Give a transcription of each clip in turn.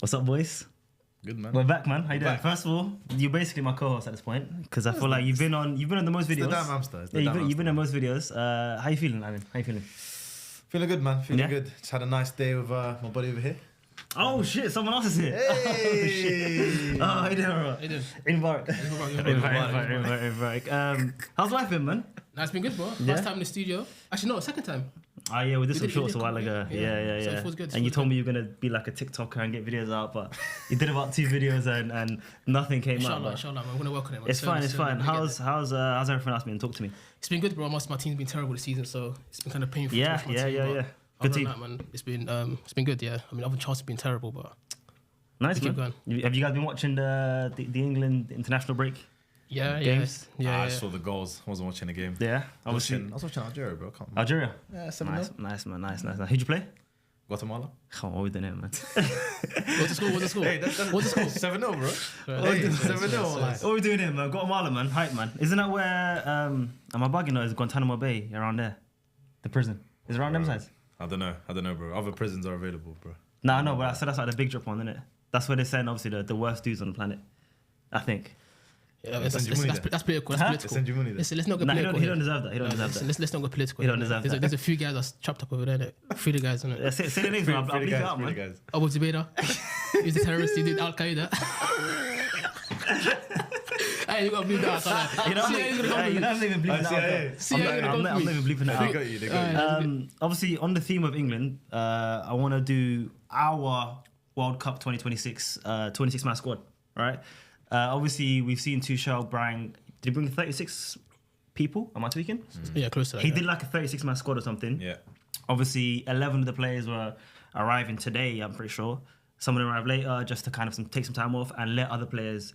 What's up, boys? Good, man. We're back, man. How you doing? Back. First of all, you're basically my co-host at this point because I feel like you've been on the most videos. The damn hamster. You've been on most videos. How you feeling, Amin? How you feeling? Feeling good, man. Feeling good. Just had a nice day with my buddy over here. Oh shit! Someone else is here. Hey! Oh shit! Oh, how you doing, bro? How you doing? Invite. How's life been, man? Nah, it's been good, bro. Yeah? First time in the studio. Actually, no, second time. Oh yeah, we did some did- shorts we a did while come, ago. yeah. Yeah. So it feels good, it And you feels told me you were gonna be like a TikToker and get videos out, but you did about 2 videos and nothing came out. Inshallah, man. I'm gonna work on it, man. It's fine. It's fine. How's everything else been? Talk to me. It's been good, bro. Most of my team's been terrible this season, so it's been kind of painful. Yeah, to watch my yeah, team, yeah, but yeah. Good other than team. that, man, it's been good. Yeah, I mean, other Chelsea have been terrible, but Nice, keep man. going. Have you guys been watching the England international break? yeah, Games? yeah. I just saw the goals. I wasn't watching the game. Yeah, I was obviously. watching Algeria, bro. Can't remember. Algeria. Yeah, 7-0. Nice, man. Nice. Who'd you play? Guatemala. Come on, what we doing here, man? What's the score? Hey, what's the score? 7-0, bro. Hey, 7-0. Like, What we doing here, man? Guatemala, man. Hype, man. Isn't that where? Am I bugging or is Guantanamo Bay around there? The prison is it around them sides? I don't know, bro. Other prisons are available, bro. Nah, no, but that's like the big drop one, isn't it? That's where they're saying obviously the worst dudes on the planet. I think. Yeah, That's that's political. That's They political. send you money there. Listen, let's not go Nah, he political. don't here. deserve that. He don't deserve Listen, that. let's not go political. He don't deserve that. There's a few guys that's chopped up over there. Innit? Free the guys, innit? Yeah, say the names, man. I'll Free bleep the it out, man. guys. Abu Zubaydah. He's a terrorist. He did Al Qaeda. Hey, you gotta bleep that out. You know, you're not even bleeping that out. CIA. I'm not even bleeping that They out. got you. They got you. Obviously, on the theme of England, I want to do our World Cup 2026 26-man squad, right? Obviously, we've seen Tuchel bring... Did he bring 36 people? Am I tweaking? Yeah, close to that. He yeah. did like a 36-man squad or something. Yeah. Obviously, 11 of the players were arriving today, I'm pretty sure. Some of them arrived later just to kind of take some time off and let other players,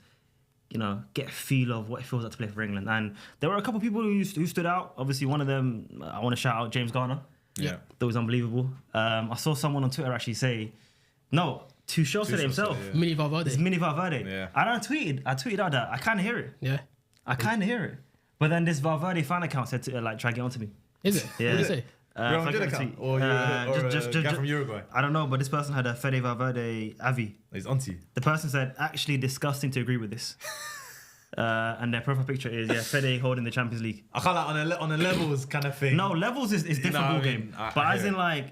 you know, get a feel of what it feels like to play for England. And there were a couple of people who stood out. Obviously, one of them, I want to shout out James Garner. Yeah. That was unbelievable. I saw someone on Twitter actually say, no, Tuchel said it himself. said it, Mini Valverde. It's Mini Valverde. Yeah. And I tweeted out that I kind of hear it. Yeah. I kind of hear it. But then this Valverde fan account said to try to get onto me. Is it? Yeah. What did he say? You're on if I good get the account? tweet. Or a guy from Uruguay? I don't know, but this person had a Fede Valverde avi. He's auntie. The person said, actually disgusting to agree with this. And their profile picture is, Fede holding the Champions League. I can't like on a levels kind of thing. No, levels is different know what ball I mean? game. I But as hear in it. like,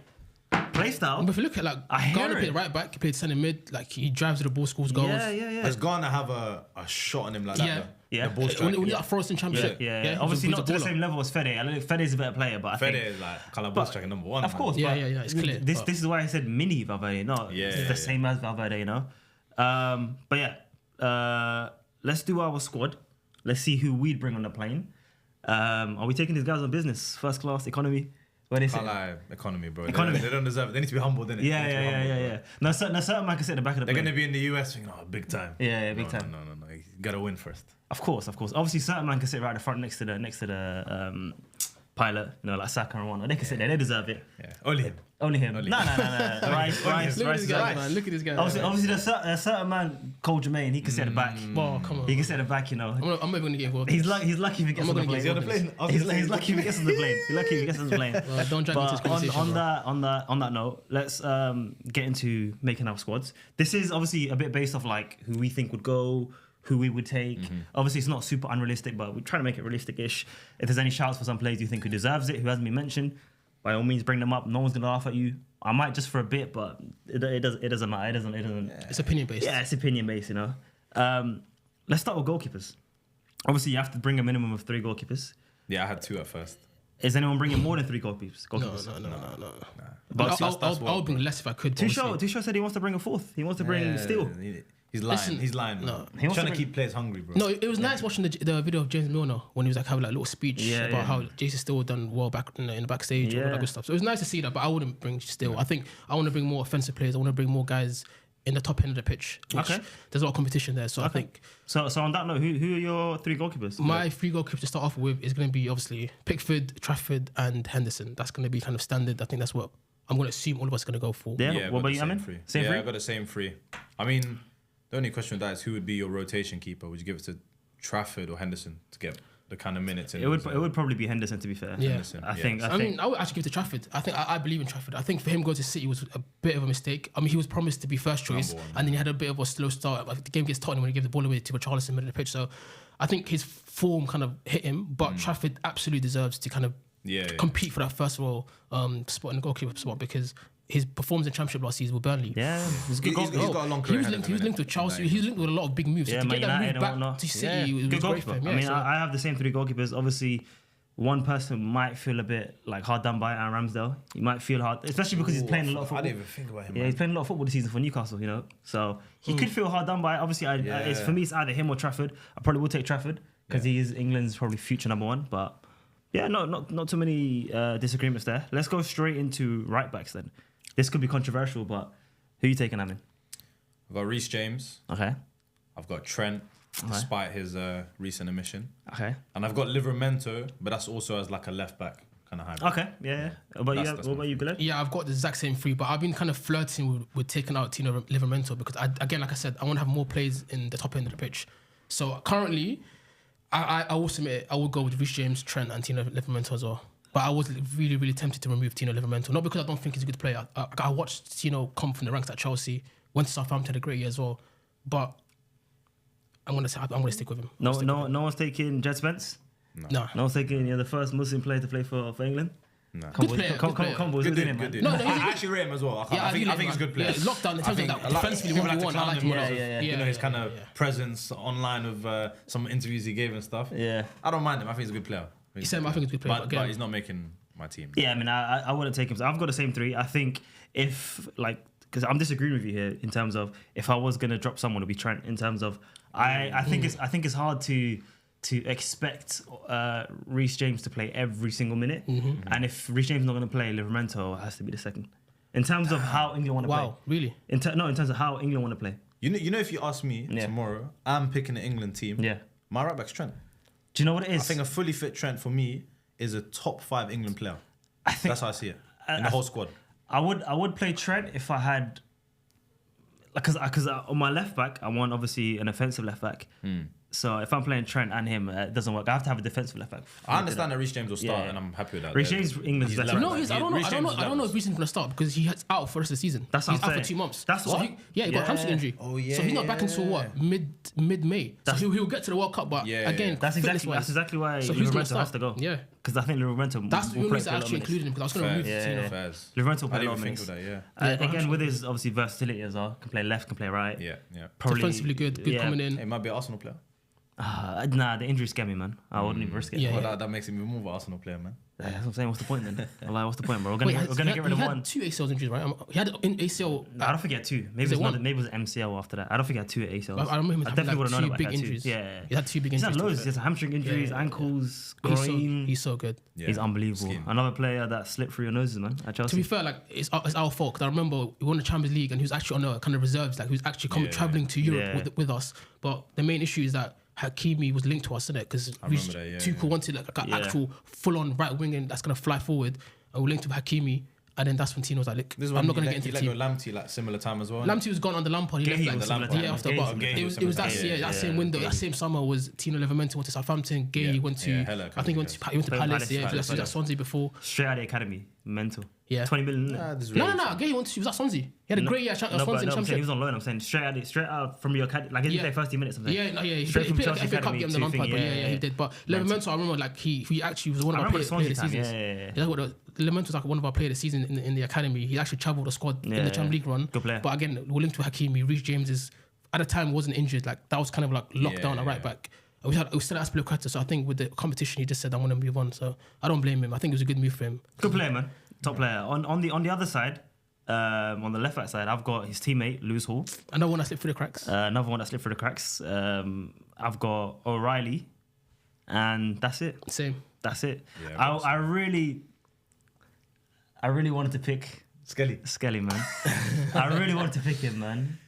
play style. But if you look at like I hear Ghana it. played right back, he played centre mid, like he drives to the ball, scores goals. Yeah. Does Ghana have a shot on him like Yeah. that? Though? Yeah. The ball When striking. you got Frozen Championship, Yeah. he's Obviously he's not to the baller. same level as Fede. I think Fede's a better player, but I Fede think... is like kind of But- ball striking number one. Of course. Yeah, but yeah, it's clear, This but- is why I said mini Valverde, not Yeah, it's yeah, the yeah. same as Valverde, you know. But yeah, let's do our squad. Let's see who we'd bring on the plane. Are we taking these guys on business, first class, economy? Where they Can't sit? lie, economy, bro. Economy. They don't deserve it. They need to be humble, innit? Yeah. No, certain man can sit at the back of the They're plane. gonna be in the US thinking, oh, big time. Yeah, big No, time. No. You gotta win first. Of course. Obviously, certain man can sit right at the front next to the pilot. You know, like Saka and one. They can sit there. They deserve it. Yeah, only him. Only him. Only No. him. Rice. Look at this Rice. guy, man. Look at this guy. Obviously, there's a certain man, Cole Jermaine. He can sit at the back. Oh, come on. He can sit at the back. You know. I'm not even gonna get involved. He's lucky if he gets on I'm the not gonna plane. get on the plane? I was He's gonna say, lucky if he gets on the plane. He's lucky if he gets on the plane. Well, don't drag me into this But conversation, on that note, let's get into making our squads. This is obviously a bit based off like who we think would go, who we would take. Obviously, it's not super unrealistic, but we're trying to make it realistic-ish. If there's any shouts for some players you think who deserves it, who hasn't been mentioned, by all means, bring them up. No one's gonna laugh at you. I might just for a bit, but it doesn't matter. It doesn't. It's opinion based. Yeah, it's opinion based, you know. Let's start with goalkeepers. Obviously, you have to bring a minimum of 3 goalkeepers. Yeah, I had 2 at first. Is anyone bringing more than 3 goalkeepers? No. But I'll bring less if I could. Tuchel said he wants to bring a 4th. He wants to bring Steele. He's lying. Listen, He's lying. no. No. He He's wants trying to to keep players hungry, bro. No, it was nice watching the video of James Milner when he was like having like a little speech about how Jason Steele done well back in the backstage and all that good stuff. So it was nice to see that, but I wouldn't bring Steele. I think I want to bring more offensive players. I want to bring more guys in the top end of the pitch. Which there's a lot of competition there. So I think. So on that note, who are your 3 goalkeepers? My 3 goalkeepers to start off with is going to be obviously Pickford, Trafford, and Henderson. That's going to be kind of standard. I think that's what I'm going to assume all of us are going to go for. Yeah. What about you, Amin? Same 3? I got the same 3. I mean, the only question with that is who would be your rotation keeper? Would you give it to Trafford or Henderson to get the kind of minutes. It would probably be Henderson, to be fair. Yeah. Henderson, I think. I mean, I would actually give it to Trafford. I believe in Trafford. I think for him going to City was a bit of a mistake. I mean, he was promised to be first choice, and then he had a bit of a slow start. Like, the game gets Tottenham when he gave the ball away to Richarlison middle of the pitch. So I think his form kind of hit him, but Trafford absolutely deserves to kind of compete for that first row spot in the goalkeeper spot, because his performance in Championship last season with Burnley. Yeah, he's got a long career. He was linked with Chelsea. He was linked with a lot of big moves. Yeah, So to get that United move and back whatnot. to City, it was Good great for him. goalkeeper. Yeah, I mean, so- I have the same 3 goalkeepers. Obviously, one person might feel a bit like hard done by Aaron Ramsdale. He might feel hard, especially because he's playing a lot of football. I didn't even think about him. Yeah, he's playing a lot of football this season for Newcastle, you know. So he could feel hard done by. Obviously, for me, it's either him or Trafford. I probably will take Trafford because he is England's probably future number 1. But yeah, not too many disagreements there. Let's go straight into right backs then. This could be controversial, but who are you taking, Amin? I've got Reece James. Okay. I've got Trent, despite his recent omission. Okay. And I've got Livramento, but that's also as like a left back kind of hybrid. Okay. Yeah. What about you, Gouled? Yeah, I've got the exact same 3, but I've been kind of flirting with taking out Tino Livramento because, again, like I said, I want to have more plays in the top end of the pitch. So currently, I will submit, I will go with Reece James, Trent, and Tino Livramento as well. But I was really, really tempted to remove Tino Livramento. Not because I don't think he's a good player. I watched Tino come from the ranks at Chelsea, went to Southampton, had a great year as well. But I'm gonna stick with him. No one's taking Jed Spence. No. No one's taking the first Muslim player to play for England. No. Come Good player. boys, Good good dude, man. good dude. No, I he's a good- actually rate him as well. Yeah, I think he's a good player. Yeah, lockdown in terms of that defensively people 1v1. I like him. Yeah. You know, his kind of presence online of some interviews he gave and stuff. Yeah. I don't mind him. I think he's a good player. I think he's a good player. But he's not making my team. Yeah, I mean, I wouldn't take him. So I've got the same 3. I think because I'm disagreeing with you here in terms of if I was gonna drop someone, it'd be Trent. In terms of I think it's hard to expect Reece James to play every single minute, and if Reece James is not gonna play, Livramento has to be the second. In terms of how England want to play. Wow, really? In terms of how England want to play. You know, if you ask me tomorrow, I'm picking the England team. Yeah. My right back's Trent. Do you know what it is? I think a fully fit Trent for me is a top 5 England player. I think That's how I see it in the whole squad. I would play Trent if I had, because on my left back I want obviously an offensive left back. So if I'm playing Trent and him, it doesn't work. I have to have a defensive left back. I understand that Reece James will start, Yeah. and I'm happy with that. Reece James, England's better. No, I don't Reece James is know if Reece is going to start because he's out for the rest of the season. That's what he's I'm out for saying. 2 months. That's so what- he got a hamstring injury. Oh, yeah. So he's not back until what mid-May. So he'll get to the World Cup, but again, That's fitness-wise. exactly why So who's gonna Livramento start? has to go. Yeah. Because I think Livramento That's the will only play reason for I a lot of actually minutes. included him because I was going to remove Tino. Fairs. Livramento will I play a didn't lot of even think minutes. of that. Yeah. Again, with his obviously versatility as well, can play left, can play right. Yeah. Defensively good coming in. It might be an Arsenal player. Nah, the injury scared me, man. I wouldn't even risk it. Yeah. Well, that makes him even more of an Arsenal player, man. That's what I'm saying. What's the point then? What's the point, bro? We're Wait, gonna get rid of he one. had 2 ACL injuries, right? He had an ACL. No, I don't think he had 2. Maybe Is it it was one? maybe it was MCL after that. I don't think he had 2 ACLs. I remember him having definitely like would've known 2 about big that too. injuries. Yeah. He had 2 big He's injuries. had loads. to He has hamstring injuries, Yeah. ankles, be fair. groin. He's so good. Yeah. He's unbelievable. Scheme. Another player that slipped through your noses, man, at To be Chelsea. fair, like it's our fault. Cause I remember we won the Champions League and he was actually on a kind of reserves. Like he was actually traveling to Europe with us. But the main issue is that Hakimi was linked to us, innit? Because remember that, yeah, Tuchel wanted like an actual full-on right wing and that's gonna fly forward, and we linked with Hakimi. And then that's when Tino was like, look, This is I'm when not going to you get into let the go team. Lamptey like similar time as well. Lamptey was gone under Lampard. He Gay left was like similar the year time. after. Gay But was it was similar that time. that same window, that same summer was Tino Livramento went to Southampton. Gay went to, hella I think he went to Palace. Palace. Yeah, Palace, he was at Swansea before. Straight out of the academy. Mental. Yeah. 20 million. No. Gay went to, he was at Swansea. He had a great year at Swansea in I'm saying he Championship. was on loan. I'm saying straight out from your academy. Like he didn't play first 10 minutes. I'm saying. Yeah, he Straight played from like Chelsea FA Cup academy game to the Lampard, thing, but yeah, he did. But Livramento, I remember like he actually was one of I our remember player of the Swansea season. time, That's what Livramento was like one of our player of the season in the academy. He actually travelled the squad in the Champions League run. Good player. But again, we're linked to Hakimi. Reece James is at the time wasn't injured. Like that was kind of like lockdown at right back. We still had Aspilicueta, so I think with the competition, he just said, "I want to move on." So I don't blame him. I think it was a good move for him. Good player, man. Top player. On the other side, on the left back side, I've got his teammate Lewis Hall. Another one that slipped through the cracks. Another one that slipped through the cracks. I've got O'Reilly, and that's it. Same. That's it. Yeah, I really wanted to pick Skelly, man. I really wanted to pick him, man.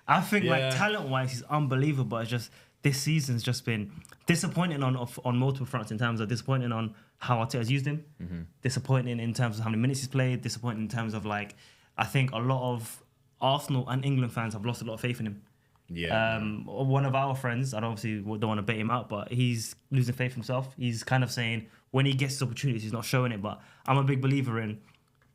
I think like talent-wise, he's unbelievable. But it's just this season's just been disappointing on multiple fronts in terms of disappointing on how Arteta's used him, disappointing in terms of how many minutes he's played, disappointing in terms of like I think a lot of Arsenal and England fans have lost a lot of faith in him. Yeah. One of our friends, I obviously don't want to bait him out, but he's losing faith himself. He's kind of saying when he gets his opportunities, he's not showing it. But I'm a big believer in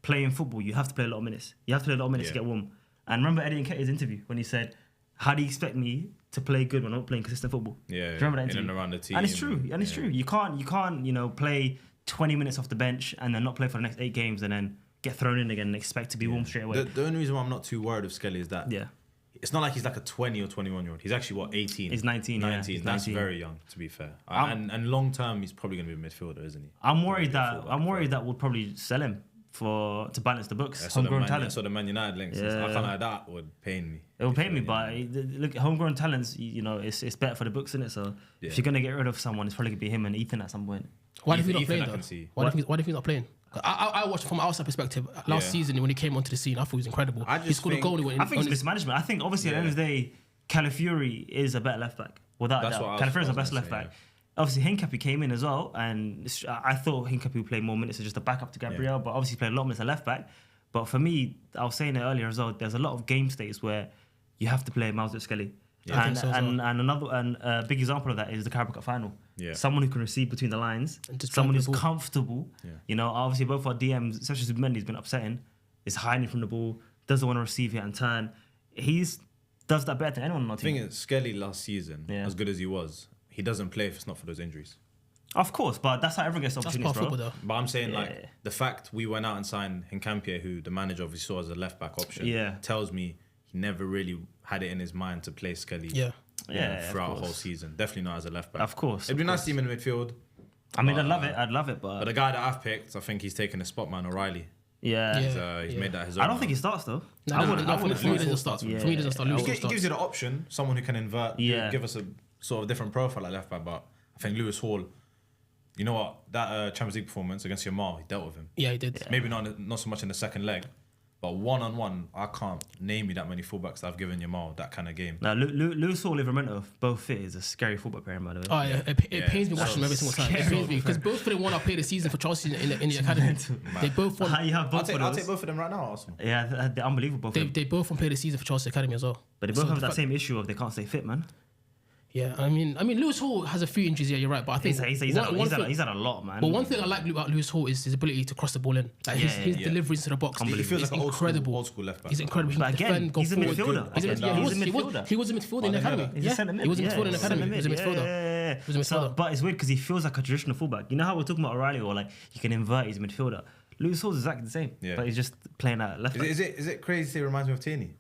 playing football. You have to play a lot of minutes. You have to play a lot of minutes to get warm. And remember Eddie Nketiah's interview when he said, "How do you expect me to play good when I'm not playing consistent football?" Yeah. Do you remember that interview? In and around the team. And it's true. And it's true. You can't play 20 minutes off the bench and then not play for the next 8 games and then get thrown in again and expect to be warm straight away. The only reason why I'm not too worried of Skelly is that it's not like he's like a 20 or 21-year-old. He's actually, 18? He's 19, 19. He's That's 19. very young, to be fair. And long term, he's probably going to be a midfielder, isn't he? I'm worried that we'll probably sell him to balance the books. Homegrown talent. So the Man United links. I can't like that would pain me. It will pain me, but look, homegrown talents, it's better for the books, isn't it? So if you're going to get rid of someone, it's probably going to be him and Ethan at some point. Why do you think he's not Ethan, playing, though? Why do you think he's not playing? I watched from an outside perspective. Last season, when he came onto the scene, I thought he was incredible. He scored a goal. I think it's mismanagement. I think, obviously, at the end of the day, Calafiori is a better left-back. Without doubt. Calafiori is the best left-back. Obviously, Hincapie came in as well, and I thought Hincapie would play more minutes as just a backup to Gabriel, but obviously played a lot of minutes at left-back. But for me, I was saying it earlier as well, there's a lot of game states where you have to play Miles Skelly. Yeah, and a big example of that is the Carabao Cup final. Yeah. Someone who can receive between the lines, someone who's comfortable. Yeah. Obviously both our DMs, especially Zubimendi's been upsetting, is hiding from the ball, doesn't want to receive it and turn. Does that better than anyone on our team. The thing is, Skelly last season, as good as he was, he doesn't play if it's not for those injuries. Of course, but that's how everyone gets opportunities, bro. Football, but I'm saying the fact we went out and signed Hincapie, who the manager obviously saw as a left back option, tells me he never really had it in his mind to play Skelly throughout the whole season. Definitely not as a left back. Of course. It'd be nice to see him in the midfield. I mean, I'd love it, but the guy that I've picked, I think he's taken a spot, man, O'Reilly. He's made that his own. I don't think he starts though. I wouldn't. For me, he doesn't start. For me, he doesn't start. He gives you the option, someone who can invert, give us a sort of different profile at left back. But I think Lewis Hall, you know what, that Champions League performance against Yamal, he dealt with him. Yeah, he did. Maybe not so much in the second leg, but one-on-one, I can't name you that many fullbacks that I've given Yamal that kind of game. Now, Lewis Hall, Livramento, both fit is a scary fullback player, by the way. Oh yeah, it pains me watching him every single time. It pains me because both of them want to play the season for Chelsea in the academy. They both want. I'll take both of them right now, Arsenal. Yeah, they're unbelievable. They both want to play the season for Chelsea academy as well. But they both have that same issue of they can't stay fit, man. Yeah, I mean, Lewis Hall has a few injuries. Yeah, you're right, but I think he's had a lot, man. But one thing I like about Lewis Hall is his ability to cross the ball in. Like his delivery into the box. He feels like an incredible. Old school left back. He's incredible. But again, he's a midfielder. He was a midfielder in the academy. He was a midfielder in the academy. He was a midfielder. But it's weird because he feels like a traditional fullback. You know how we're talking about O'Reilly, or like he can invert his midfielder. Lewis Hall's exactly the same, but he's just playing at left back. Is it crazy to say he reminds me of Tierney?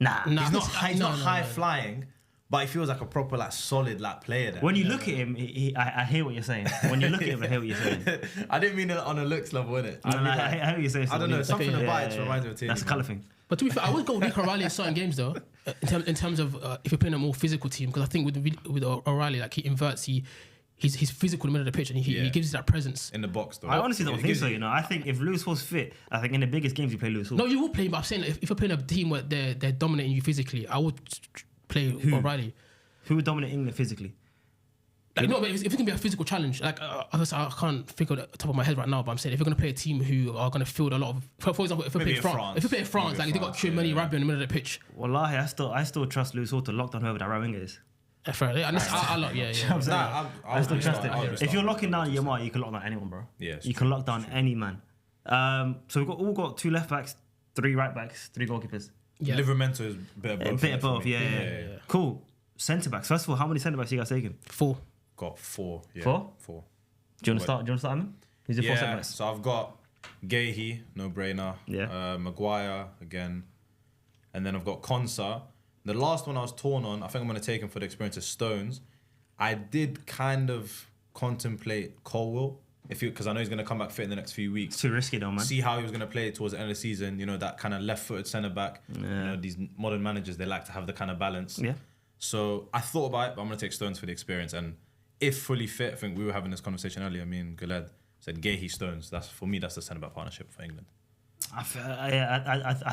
Nah. He's not high flying. But he feels like a proper, like, solid, like, player. Then. When you look at him, I hear what you're saying. When you look at him, I hear what you're saying. I didn't mean it on a looks level, innit? I hear what you're saying. I don't know, something about it reminds me of Tierney. That's a colour thing. But to be fair, I would go with Nick O'Reilly in certain games, though, in terms of if you're playing a more physical team. Because I think with O'Reilly, like, he inverts, he's physical in the middle of the pitch and he gives you that presence. In the box, though. I honestly don't think so, I think if Lewis Hall's fit, I think in the biggest games you play Lewis Hall. No, you will play, but I'm saying if you're playing a team where they're dominating you physically, I would play O'Reilly. Who would dominate England physically? Like, no, but if it can be a physical challenge, like I can't think of the top of my head right now, but I'm saying if you're going to play a team who are going to field a lot of, for example, if we play France, like they got Chouameni, Rabiot in the middle of the pitch. Wallahi, I still trust Lewis Hall to lock down whoever that right winger is. Fair. I still trust it. If you're locking down Yamal, you can lock down anyone, bro. Yeah, you can lock down any man. So we've all got 2 left backs, 3 right backs, 3 goalkeepers. Yeah. Livramento is a bit of both. A bit of both, yeah. Cool. Centre backs. First of all, how many centre backs you guys taking? 4. Got 4. Yeah. 4? 4. Do you want to start, Amin? Who's your 4 centre backs? So I've got Gahey, no brainer. Yeah. Maguire again, and then I've got Konsa. The last one I was torn on, I think I'm going to take him for the experience of Stones. I did kind of contemplate Colwell, because I know he's going to come back fit in the next few weeks. It's too risky though, man. See how he was going to play towards the end of the season. That kind of left-footed centre back. Yeah. These modern managers, they like to have the kind of balance. Yeah. So I thought about it, but I'm going to take Stones for the experience. And if fully fit, I think we were having this conversation earlier, me and GULEED said Gahey Stones. For me, that's the centre-back partnership for England. I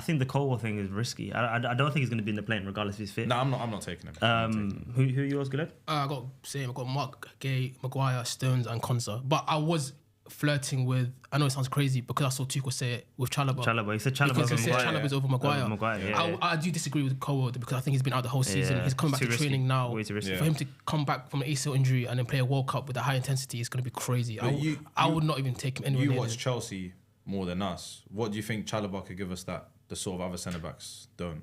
think the Colwell thing is risky. I don't think he's going to be in the plane regardless if he's fit. No, I'm not taking him. Who yours, GULEED? I got Mark, Gay, Maguire, Stones, and Konsa. But I was flirting with. I know it sounds crazy because I saw Tuchel say it with Chalobah. He said Chalobah Because over he said Maguire. Chalobah's over Maguire. Yeah. I do disagree with Colwell because I think he's been out the whole season. Yeah, He's coming back too to risky. training now. Way too risky. For him to come back from an ACL injury and then play a World Cup with a high intensity is going to be crazy. I would not even take him anywhere You near watch him. Chelsea more than us. What do you think Chalobah could give us that the sort of other centre backs don't?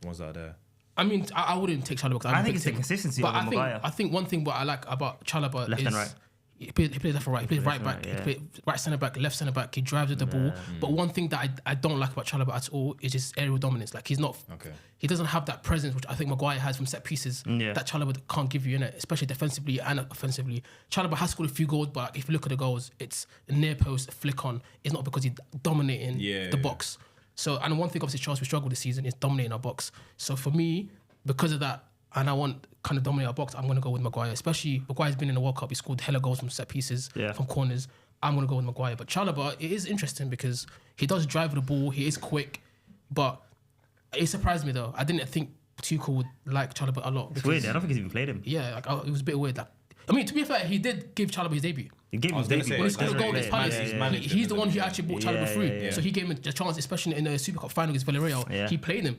The ones that are there. I mean, I wouldn't take Chalobah. I think it's the consistency of Maguire. I think one thing what I like about Chalobah Left is and right. he plays left and right. He plays right back. right, yeah. He plays right centre back, left centre back. He drives with the ball. But one thing that I don't like about Chalobah at all is just aerial dominance. Like he's not. Okay. He doesn't have that presence which I think Maguire has from set pieces that Chalobah can't give you in it, especially defensively and offensively. Chalobah has scored a few goals, but if you look at the goals, it's a near post, a flick on. It's not because he's dominating the box. So, and one thing obviously Chelsea struggle this season is dominating our box. So for me, because of that, and I want kind of dominate our box, I'm going to go with Maguire. Especially Maguire's been in the World Cup. He scored hella goals from set pieces, from corners. I'm going to go with Maguire. But Chalobah, it is interesting because he does drive the ball. He is quick. But it surprised me though. I didn't think Tuchel would like Chalobah a lot. It's weird. I don't think he's even played him. Yeah, it was a bit weird. Like, I mean, to be fair, he did give Chalobah his debut. He gave him his gonna debut. say, When he scored a goal He's against managed- Palace, he's the one who actually brought Chalobah through. yeah. So he gave him a chance, especially in the Super Cup final against Villarreal. Yeah. He played him,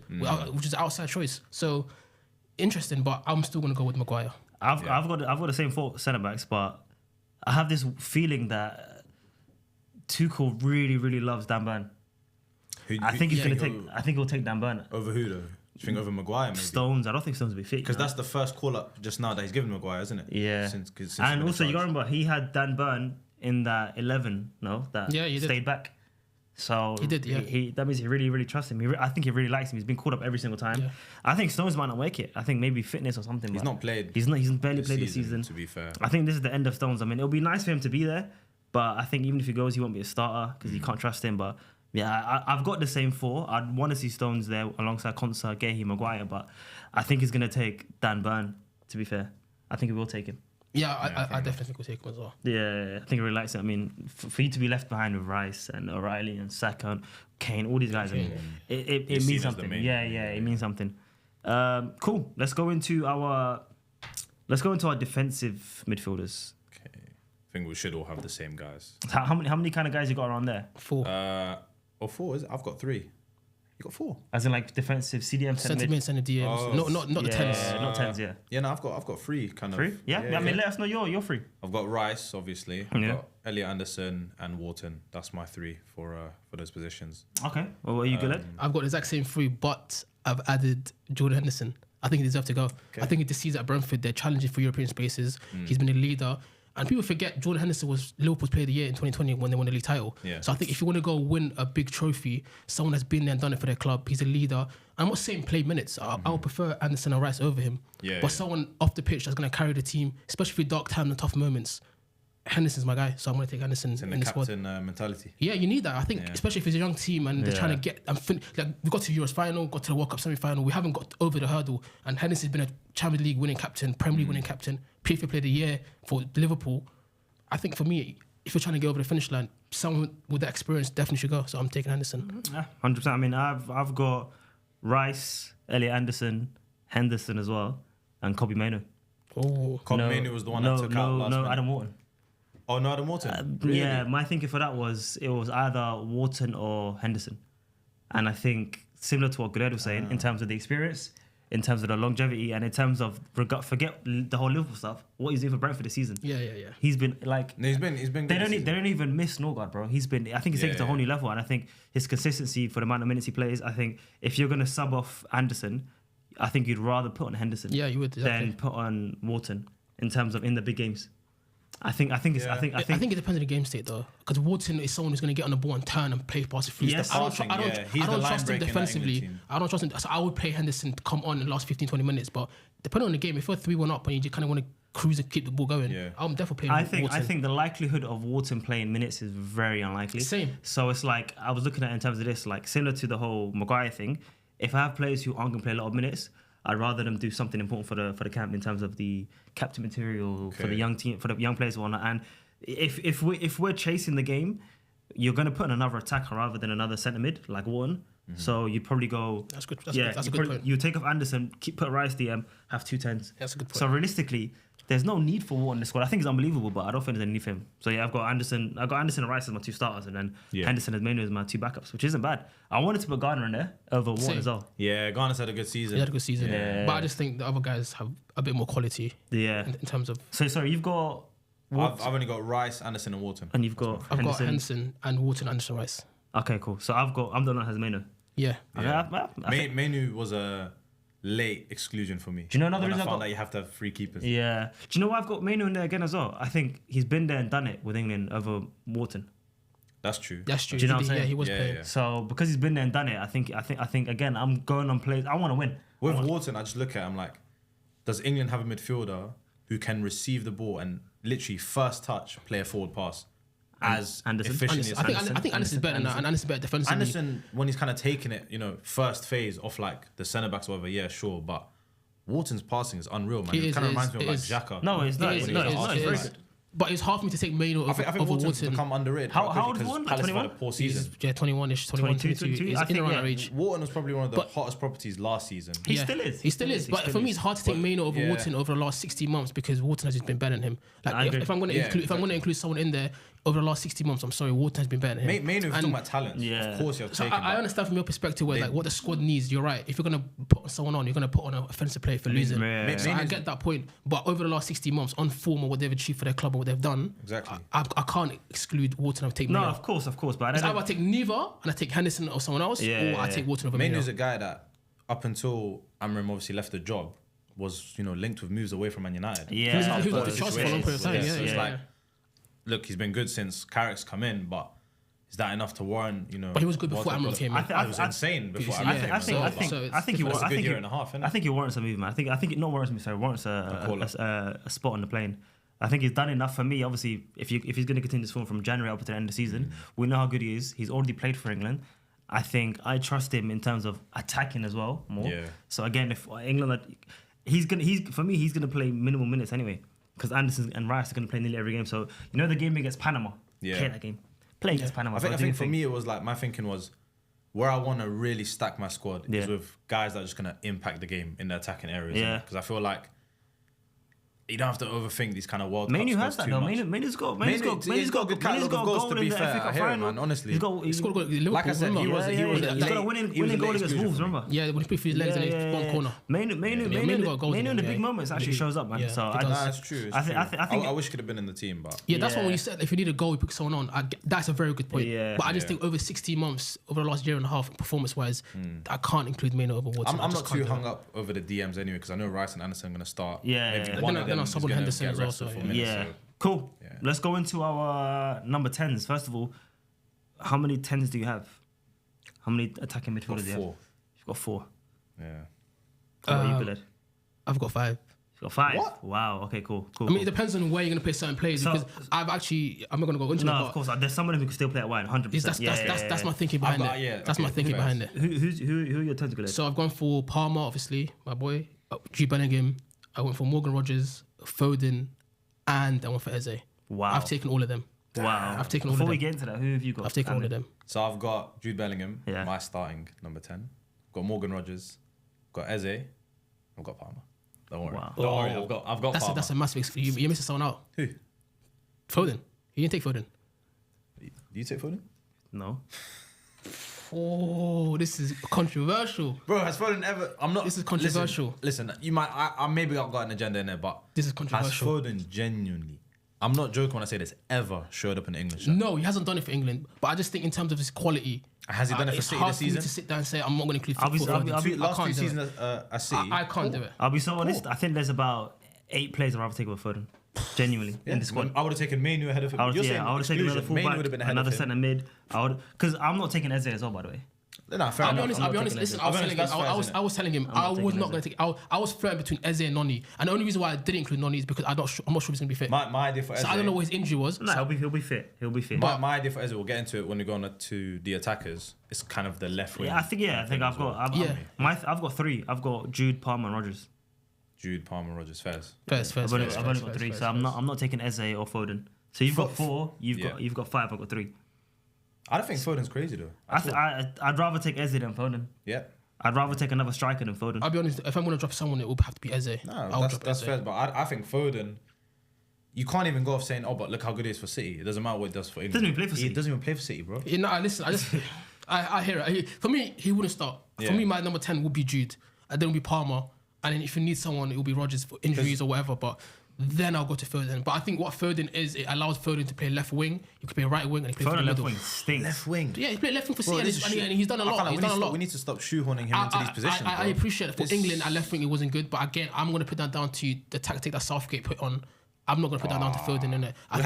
which is an outside choice. So interesting, but I'm still going to go with Maguire. I've got the same four centre backs, but I have this feeling that Tuchel really loves Dan Burn. I think he'll take Dan Burn. Over who though? Do you think over Maguire maybe? Stones. I don't think Stones will be fit. Because that's the first call up just now that he's given Maguire, isn't it? Yeah. Since and also, you got to remember, he had Dan Burn in that 11, that he did. stayed back. So He did, yeah. That means he really trusts him. I think he really likes him. He's been called up every single time. Yeah. I think Stones might not make it. I think maybe fitness or something. He's but not played. He's barely played this season. To be fair, I think this is the end of Stones. I mean, it'll be nice for him to be there, but I think even if he goes, he won't be a starter because you can't trust him. But yeah, I've got the same four. I'd want to see Stones there alongside Konsa, Gehi, Maguire, but I think he's going to take Dan Burn, to be fair. I think he will take him. Yeah, I definitely think we'll take him as well. Yeah, I think he really likes it. I mean, for you to be left behind with Rice and O'Reilly and Saka and Kane, all these guys, I mean, it means something. Yeah, it means something. Cool. Let's go into our defensive midfielders. okay. I think we should all have the same guys. How many kind of guys you got around there? 4. Or 4 is it? I've got 3. You got 4. As in like defensive CDM Centre mid, centre DMs. Oh, not the 10s. not 10s. Yeah, Yeah, no, I've got 3 kind of. 3. Yeah. I mean, let us know you're free. I've got Rice, obviously. I've Yeah. got Elliot Anderson and Wharton. That's my 3 for those positions. Okay. Well, are you good at? I've got the exact same 3, but I've added Jordan Henderson. I think he deserves to go. I think this season at Brentford, they're challenging for European spaces. He's been a leader. And people forget Jordan Henderson was Liverpool's Player of the Year in 2020 when they won the league title. Yeah. So I think if you want to go win a big trophy, someone that's been there and done it for their club, he's a leader. I'm not saying play minutes. I would prefer Anderson or Rice over him. Yeah, but yeah. someone off the pitch that's going to carry the team, especially through dark times and tough moments. Henderson's my guy, so I'm going to take Anderson It's in in the the squad. captain mentality. Yeah, you need that. I think, especially if it's a young team and they're trying to get like we got to Euros final, got to the World Cup semi-final. We haven't got over the hurdle, and Henderson's been a Champions League winning captain, Premier League winning captain, FIFA Player of the Year for Liverpool. I think for me, if you're trying to get over the finish line, someone with that experience definitely should go. So I'm taking Henderson. Yeah, 100%. I mean, I've got Rice, Elliot Anderson, Henderson as well, and Kobe Mainoo. Oh, Kobe Mainoo was the one that took out last minute. Adam Wharton. Oh, no, Adam Wharton. Really? Yeah, my thinking for that was it was either Wharton or Henderson, and I think similar to what GULEED was saying in terms of the experience, in terms of the longevity, and in terms of forget the whole Liverpool stuff. What he's doing for Brentford this season. yeah. He's been like No, he's been good they this season. don't even miss Norgard, bro. He's been. I think he's taken it to a whole new level, and I think his consistency for the amount of minutes he plays. I think if you're gonna sub off Anderson, I think you'd rather put on Henderson. Yeah, you would, exactly. than put on Wharton in terms of in the big games. I think it depends on the game state though, because Wharton is someone who's going to get on the ball and turn and play past the free. Yes. I don't Passing, yeah. He's I the don't line trust him break in that defensively. England team. I don't trust him. So I would play Henderson to come on in the last 15-20 minutes, but depending on the game, if you're 3-1 up and you just kind of want to cruise and keep the ball going, I'm definitely playing Wharton. I think the likelihood of Wharton playing minutes is very unlikely. Same. So it's like I was looking at it in terms of this, like similar to the whole Maguire thing. If I have players who aren't going to play a lot of minutes, I'd rather them do something important for the camp in terms of the captain material for the young team, for the young players and whatnot. And if we're chasing the game, you're going to put in another attacker rather than another centre mid like Wharton. So you'd probably go. That's good. That's a good point. You take off Anderson, put Rice DM, have 2 10s. That's a good point. So realistically, there's no need for Wharton in the squad. I think he's unbelievable, but I don't think there's any need for him. So yeah, I've got Anderson and Rice as my 2 starters, and then Henderson and Mainu as my 2 backups, which isn't bad. I wanted to put Garner in there over Wharton as well. Yeah, Garner's had a good season. He had a good season. Yeah. But I just think the other guys have a bit more quality. Yeah. In terms of. So sorry, you've got. I've only got Rice, Anderson, and Wharton. And you've got. I've got Henderson and Wharton, Anderson, Rice. Okay, cool. So I'm the one that has Mainu. Yeah. Mainu was a late exclusion for me. Do you know another reason? I found that you have to have 3 keepers. Yeah. Do you know why I've got Mainu in there again as well? I think he's been there and done it with England over Wharton. That's true. That's true. Do you know what I'm saying? Yeah, he was playing. Yeah. So because he's been there and done it, I think again I'm going on plays. I want to win. With Wharton, I just look at him like, does England have a midfielder who can receive the ball and literally first touch play a forward pass? As Anderson. efficiently as I think Anderson's better than that, and Anderson's better defensively. Anderson, when he's kind of taking it, first phase off like the centre backs or whatever, yeah, sure, but Wharton's passing is unreal, man. It kind of reminds me of like Xhaka. No, it's not. It's very good. But it's hard for me to take Mainu I think Wharton's become underrated. How old is Wharton? Palace had a poor season. Yeah, 21-ish, 21, 22. He's in around that age. Wharton was probably one of the hottest properties last season. He still is. He still is. But for me, it's hard to take Mainu over Wharton over the last 60 months because Wharton has just been better than him. Like if I'm going to include someone in there over the last 60 months, I'm sorry, Wharton has been better than him. Mainu, if you're talking about talent, of course you have taken. I understand from your perspective where like what the squad needs. You're right. If you're going to put someone on, you're going to put on an offensive player for losing. So I get that point. But over the last 60 months, on form or what they've achieved for their club or what they've done, exactly. I can't exclude Wharton and take Mainu. No, of course, but I don't. Either I take neither and I take Henderson or someone else, or I take Wharton over Mainu. Mainu's a guy that up until Amram obviously left the job was linked with moves away from Man United. Yeah, he was the Chelsea for a long period of time. So it's like, look, he's been good since Carrick's come in, but is that enough to warrant? But he was good before Amram came in. He was insane before Amram came in. I think he was a good year and a half. I think he warrants a movement. I think it not warrants me. Sorry, warrants a spot on the plane. I think he's done enough for me. Obviously, if he's going to continue this form from January up to the end of the season, we know how good he is. He's already played for England. I think I trust him in terms of attacking as well more. Yeah. So again, if England, he's gonna play minimal minutes anyway because Anderson and Rice are gonna play nearly every game. So the game against Panama. Play that game. Play against Panama. I think for me it was like my thinking was where I want to really stack my squad is with guys that are just gonna impact the game in the attacking areas. Yeah. Because I feel like you don't have to overthink these kind of World Cup Mainu has that though. Mainu's got a good catalogue of goals to be fair. I hear it, man. Honestly, he's got Liverpool. Like I said, he was got a winning goal against Wolves. Remember? Yeah, when he put his legs in the one corner. Mainu in the big moments actually shows up, man. So that's true. I think I wish he could have been in the team, but that's why when you said if you need a goal, you pick someone on. That's a very good point. But I just think over 16 months, over the last year and a half, performance-wise, I can't include Mainu over Wharton. I'm not too hung up over the DMs anyway because I know Rice and Anderson are going to start. Yeah, one of them is going to get arrested for minutes. Yeah, cool. Let's go into our number 10s. First of all, how many 10s do you have? How many attacking midfielders do you have? You've got 4. Yeah. What about you, GULEED? I've got 5. You've got 5? What? Wow, okay, cool. I mean, it depends on where you're going to play certain players because I'm not going to go into that. No, of course. There's someone who can still play at wide, 100%. That's my thinking behind it. That's my thinking behind it. Who are your 10s, GULEED? So I've gone for Palmer, obviously, my boy. Jude Bellingham. I went for Morgan Rogers, Foden, and I went for Eze. Wow. I've taken all of them. Wow. I've taken all of them. Before we get into that, who have you got? I've taken all of them. So I've got Jude Bellingham, my starting number 10. I've got Morgan Rogers, got Eze, I've got Palmer. Don't worry. Wow. Don't worry, I've got Palmer. That's a massive. You're missing someone out. Who? Foden. You didn't take Foden. Do you take Foden? No. Oh, this is controversial. Bro, has Foden ever... This is controversial. Listen, you might... I maybe I've got an agenda in there, but... This is controversial. Has Foden genuinely... I'm not joking when I say this, ever showed up in the English shirt? No, he hasn't done it for England. But I just think in terms of his quality... Has he done it for City this season? It's hard for me to sit down and say, I'm not going to include Foden. Last 2 seasons at City... I can't do it. I'll be so honest. I think there's about 8 players I'd rather take with Foden. Genuinely, in the squad. I would have taken Mainu ahead of him. I would have taken another fullback, another centre mid. Because I'm not taking Eze as well, by the way. No, fair enough. I'll be honest. Listen, I was telling him I was not going to take. I was flirting between Eze and Noni, and the only reason why I didn't include Noni is because I'm not sure if he's going to be fit. My idea for Eze. So I don't know what his injury was. No, he'll be fit. But my idea for Eze, we'll get into it when we go on to the attackers. It's kind of the left wing. Yeah, I think I've got 3. I've got Jude, Palmer, and Rogers. Jude, Palmer, Rogers, Fairs. I've only got 3, so I'm not taking Eze or Foden. So you've got 4, you've got 5, I've got 3. I don't think Foden's crazy though. I'd rather take Eze than Foden. Yeah. I'd rather take another striker than Foden. I'll be honest. If I'm gonna drop someone, it will have to be Eze. No, that's fair. But I think Foden, you can't even go off saying, "Oh, but look how good he is for City." It doesn't matter what he does for England. Doesn't even play for City. He doesn't even play for City, bro. You know, listen. I hear it. For me, he wouldn't start. For me, my number 10 would be Jude, and then it would be Palmer, and then if you need someone, it will be Rodgers for injuries or whatever. But then I'll go to Foden. But I think what Foden is, it allows Foden to play left wing. He can play right wing, and he can play Foden for the left middle. wing stinks. Left wing. Yeah, he played left wing for City, and he's done a lot. He's done a lot. We need to stop shoehorning him into these positions. I appreciate it. For England, at left wing, it wasn't good. But again, I'm going to put that down to the tactic that Southgate put on. I'm not going to put that down to Foden in it. I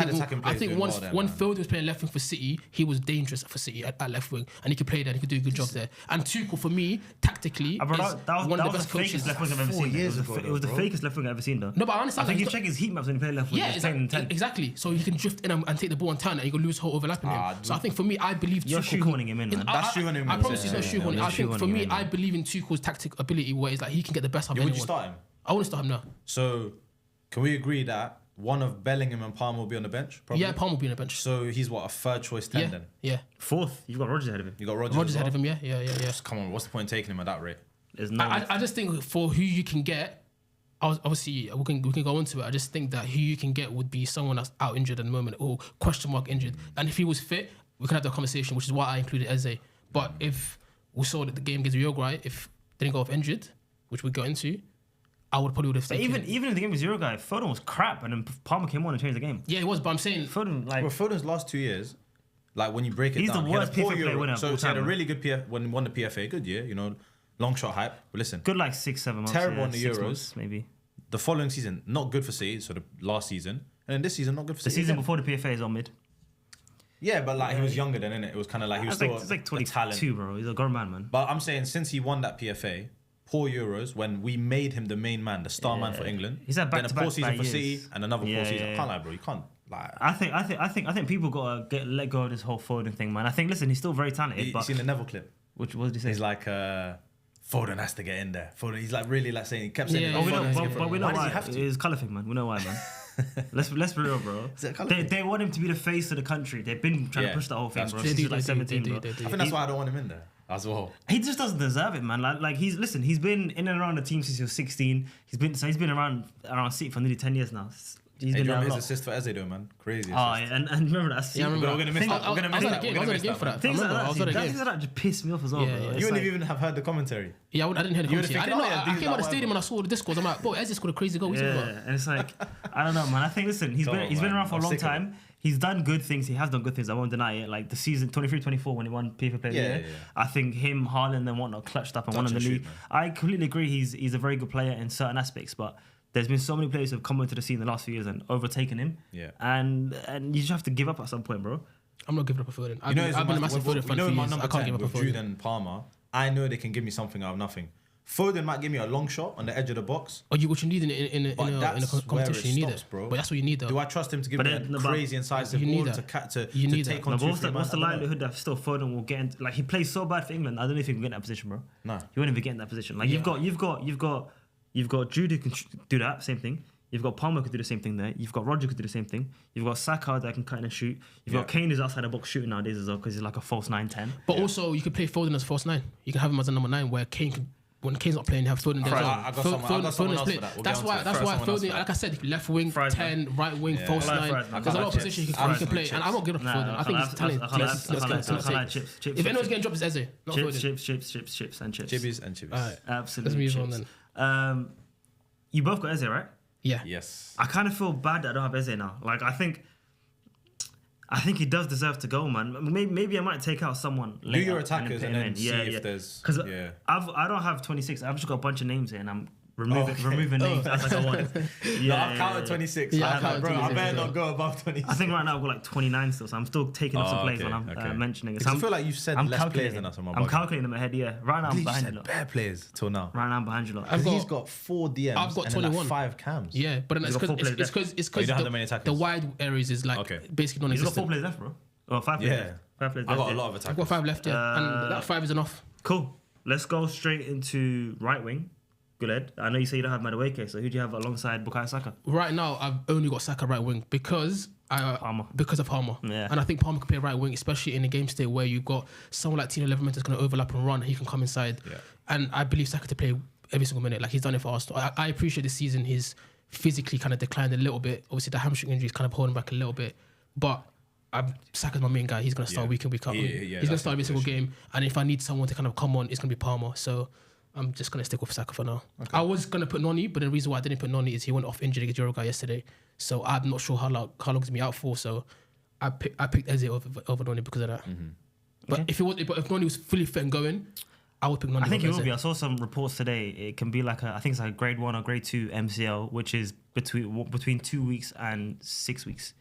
think once Foden was playing left wing for City, he was dangerous for City at left wing, and he could play there. He could do a good job there. And Tuchel, for me, tactically, that was one of the best coaches left wing I've ever seen. It was the fakest left wing I've ever seen, though. No, but I understand. I think you check his heat maps when he played left wing. Yeah, exactly. So he can drift in and take the ball and turn it, and you can lose whole overlapping him. So I think for me, I believe you're Tuchel. shoehorning him in, man. That's shoehorning him. I promise he's not shoehorning. I think for me, I believe in Tuchel's tactic ability, where it's like he can get the best out of anyone. Would you start him? I wouldn't start him now. So, can we agree that one of Bellingham and Palmer will be on the bench? Probably? Yeah, Palmer will be on the bench. So he's what, a third choice 10 then? Yeah. Fourth, you've got Rodgers ahead of him. You got Rodgers ahead of him, yeah. Just come on, what's the point in taking him at that rate? I just think for who you can get, obviously we can go into it. I just think that who you can get would be someone that's out injured at the moment or question mark injured. And if he was fit, we can have the conversation, which is why I included Eze. But if we saw that the game against Uruguay, if they didn't go off injured, which we got into, I would have stayed. Even in the game with Uruguay, Foden was crap, and then Palmer came on and changed the game. Yeah, it was. But I'm saying Foden, Foden's last 2 years, like when you break it he's down, the worst PFA player winner. So he had a really good when he won the PFA, good year, long shot hype. But listen, good like 6-7 months. Terrible in the 6 Euros, months, maybe. The following season, not good for City. So the last season, and then this season, not good for City. The season before the PFA is on mid. Yeah, but like he was younger then, innit? It was kind of like he was still like 22, bro. He's a grown man. But I'm saying since he won that PFA. Poor Euros when we made him the main man, the star man for England. He's had back-to-back poor season for years. City and another poor season. I can't lie, bro. You can't lie. I think people gotta let go of this whole Foden thing, man. I think listen, he's still very talented. You seen the Neville clip? What did he say? He's like Foden has to get in there. Foden, he's like really like saying he kept saying. But we know why. It's colour thing, man. We know why, man. Let's be real, bro. They want him to be the face of the country. They've been trying to push that whole thing, bro. Since he's like 17, bro. I think that's why I don't want him in there as well. He just doesn't deserve it, man. Like he's been in and around the team since he was 16. He's been around City for nearly 10 years now. He's been there a lot. His assist for Eze though, man. Crazy. Oh, yeah, and remember that. Yeah, I remember. We're gonna miss that. We're gonna miss that. I was at a game for that. Things like that just piss me off as well, bro. You wouldn't even have heard the commentary. Yeah, I didn't hear the commentary. I didn't know. I came out of the stadium and I saw the Discord. I'm like, bro, Eze scored a crazy goal. Yeah, and it's like, I don't know, man. I think listen, he's been around for a long time. He's done good things. He has done good things. I won't deny it. Like the season 23-24 when he won PFA Player of the Year. I think him, Haaland, and whatnot clutched up and won in the league. I completely agree. He's a very good player in certain aspects, but there's been so many players who have come into the scene in the last few years and overtaken him. Yeah. And you just have to give up at some point, bro. I'm not giving up a Foden. I've been a massive Foden fan for years. I can't give up a Foden. Jude and Palmer, I know they can give me something out of nothing. Foden might give me a long shot on the edge of the box. What you need in a competition, you need it, bro. But that's what you need, though. Do I trust him to give me a crazy incisive ball to take on 2-3 What's the likelihood that still Foden will get into, like he plays so bad for England? I don't know if he can get in that position, bro. No, he won't even get in that position. Like you've got Jude who can do that same thing. You've got Palmer who could do the same thing there. You've got Roger who could do the same thing. You've got Saka that can cut in and shoot. You've got Kane who's outside the box shooting nowadays as well because he's like a false 9-10. But also you could play Foden as false 9. You can have him as a number 9 where Kane can. When Kane's not playing, you have Foden there. I got someone else for that. That's why Foden, like I said, left wing, 10, right wing, false 9. There's a lot of positions you can play. And I'm not giving up Foden. I think he's talented. If anyone's getting dropped, it's Eze. Chips and chips. Chibbies and chibbies. Alright, absolutely. Let's move on then. You both got Eze, right? Yeah. Yes. I kind of feel bad that I don't have Eze now. Like I think he does deserve to go, man. Maybe I might take out someone. Do your attackers and then see if there's. Because I don't have 26. I've just got a bunch of names here, and I'm removing names as I go on. I've counted 26. I better not go above 26. I think right now I've got like 29 still, so I'm still taking up some players when I'm mentioning it. So I feel like you've said less players than us on my I'm calculating them ahead, yeah. Right now I'm behind you lot. Bare players till now. Right now I'm behind you lot. He's got 4 DMs. I've got 21. And 5 cams. Yeah, but it's because the wide areas is like basically non-existent. He's got 4 players left, bro. Oh, 5 players left. 5 players left. I've got a lot of attackers. I've got 5 left, yeah. And that 5 is enough. Cool. Let's go straight into right wing. GULEED. I know you say you don't have Madueke, so who do you have alongside Bukayo Saka? Right now, I've only got Saka right wing because of Palmer. Yeah. And I think Palmer can play right wing, especially in a game state where you've got someone like Tino Leverman that's going to overlap and run. He can come inside. and I believe Saka to play every single minute. Like he's done it for Arsenal. I appreciate this season he's physically kind of declined a little bit. Obviously the hamstring injury is kind of holding back a little bit, but Saka's my main guy. He's going to start week in, week out. He's going to start every single game. And if I need someone to kind of come on, it's going to be Palmer. So I'm just going to stick with Saka for now. Okay. I was going to put Noni, but the reason why I didn't put Noni is he went off injured against Uruguay yesterday. So I'm not sure how long he's going to be out for. So I picked Eze over Noni because of that. Mm-hmm. But if Noni was fully fit and going, I would pick Noni. I think he will be. I saw some reports today. It can be like I think it's like grade 1 or grade 2 MCL, which is between 2 weeks and 6 weeks.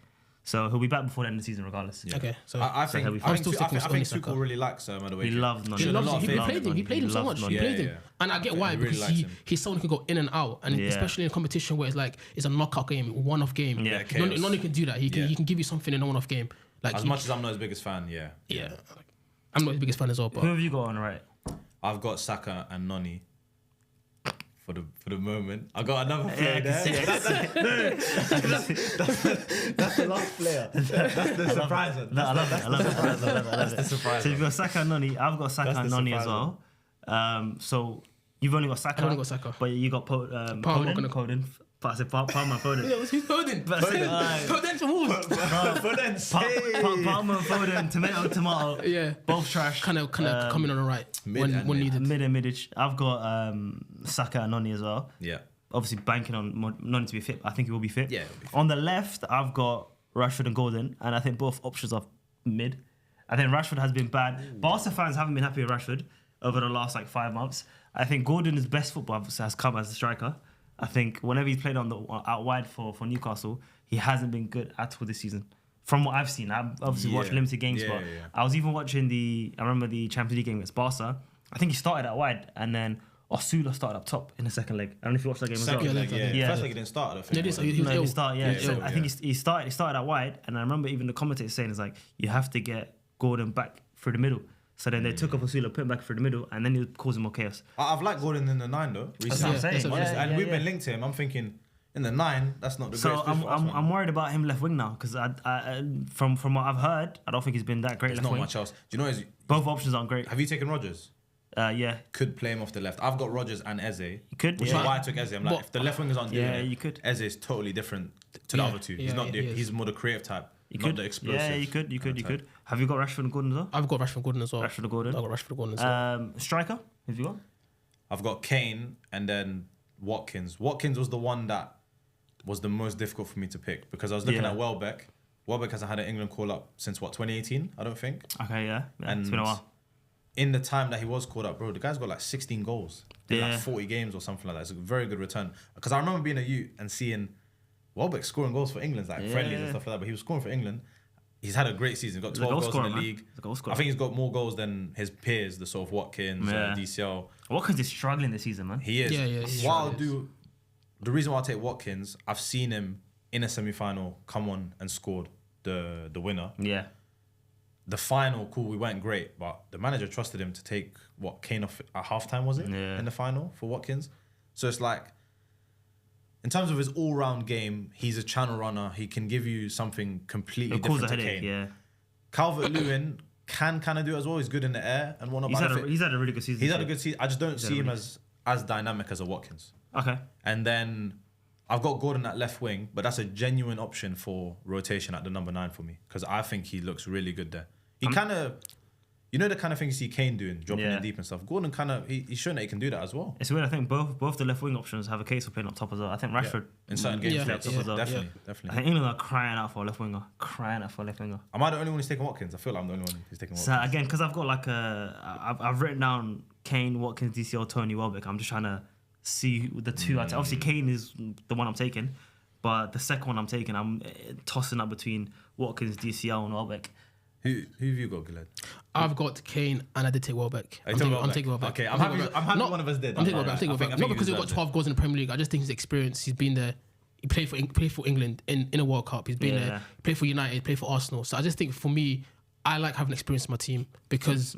So he'll be back before the end of the season, regardless. Yeah. Okay, so I think Tuchel really likes Madueke. He loves Noni. He played him. He played him so much. He played him, and I get why, because he's someone who can go in and out, and especially in a competition where it's a knockout game, one-off game. Yeah, Noni can do that. He can give you something in a one-off game. Like as much as I'm not his biggest fan, I'm not his biggest fan as well. But who have you got on right? I've got Saka and Noni. For the moment, I got another player there. That's the last player. That's the surprise one. I love it. That's the surprise. So you've got Saka and Noni. I've got Saka and Noni as well. So you've only got Saka. I've only got Saka. But you got Foden. But I said Palmer Foden. Yeah, who's Foden? Foden to Wolves. Palmer and Foden, tomato. Yeah. Both trash. Kind of coming on the right when needed. Mid and midish. I've got Saka and Noni as well. Yeah. Obviously banking on Noni to be fit. I think he will be fit. Yeah. On the left, I've got Rashford and Gordon, and I think both options are mid. I think Rashford has been bad. Barca fans haven't been happy with Rashford over the last 5 months. I think Gordon's best football has come as a striker. I think whenever he's played out wide for Newcastle, he hasn't been good at all this season. From what I've seen, I've obviously watched limited games, but I was even watching I remember the Champions League game against Barca. I think he started out wide, and then Osula started up top in the second leg. I don't know if you watched that game as well. Second leg, yeah. First leg he didn't start. I think. I think he started out wide, and I remember even the commentator saying it's like you have to get Gordon back through the middle. So then they took off Osula, put him back through the middle, and then he was causing more chaos. I've liked Gordon in the 9 though. Recently. That's what I'm saying. And we've been linked to him. I'm thinking in the 9, that's not the greatest. So I'm worried about him left wing now because from what I've heard, I don't think he's been that great. There's left not wing. much else. Do you know both options aren't great? Have you taken Rodgers? Yeah. Could play him off the left. I've got Rodgers and Eze. You could. Which is why I took Eze. I'm like, if the left wingers aren't doing it, you could. Eze is totally different to the other two. He's not. He's more the creative type. Not the explosive. Yeah, you could. Have you got Rashford and Gordon as well? I've got Rashford and Gordon as well. I've got Rashford and Gordon as well. Striker, have you got? I've got Kane and then Watkins. Watkins was the one that was the most difficult for me to pick because I was looking at Welbeck. Welbeck hasn't had an England call up since 2018, I don't think. Okay, yeah. And it's been a while. In the time that he was called up, bro, the guy's got 16 goals. Did 40 games or something like that. It's a very good return. Because I remember being a youth and seeing Welbeck scoring goals for England, friendlies and stuff like that. But he was scoring for England. He's had a great season. He's got 12 goals in the league. I think he's got more goals than his peers, the sort of Watkins, DCL. Watkins is struggling this season, man. He is. The reason why I take Watkins, I've seen him in a semi-final come on and scored the winner. Yeah. The final, cool, we weren't great, but the manager trusted him to take Kane off at halftime, was it? Yeah. In the final for Watkins. So it's like, in terms of his all-round game, he's a channel runner. He can give you something completely different to Kane. Yeah. Calvert-Lewin can kind of do it as well. He's good in the air and whatnot. He's had a really good season. He's had a good season. I just don't see him as dynamic as a Watkins. Okay. And then I've got Gordon at left wing, but that's a genuine option for rotation at the number 9 for me because I think he looks really good there. He kind of, you know, the kind of thing you see Kane doing, dropping in deep and stuff. Gordon kind of, he's shown that he can do that as well. It's weird. I think both the left wing options have a case for playing up top as well. I think Rashford in certain games play up top as well. Definitely. I think England are crying out for a left winger. Am I the only one who's taking Watkins? I feel like I'm the only one who's taking Watkins. So again, because I've got I've written down Kane, Watkins, DCL, Tony, Welbeck. I'm just trying to see the two. Obviously, Kane is the one I'm taking, but the second one I'm taking, I'm tossing up between Watkins, DCL, and Welbeck. Who have you got, Guled? I've got Kane and I did take Welbeck. I'm taking Welbeck. Okay, I'm happy one of us did. I'm taking Welbeck. Not because he's got 12 goals in the Premier League. I just think his experience, he's been there. He played for England in a World Cup. He's been there. Played for United, played for Arsenal. So I just think for me, I like having experience in my team because...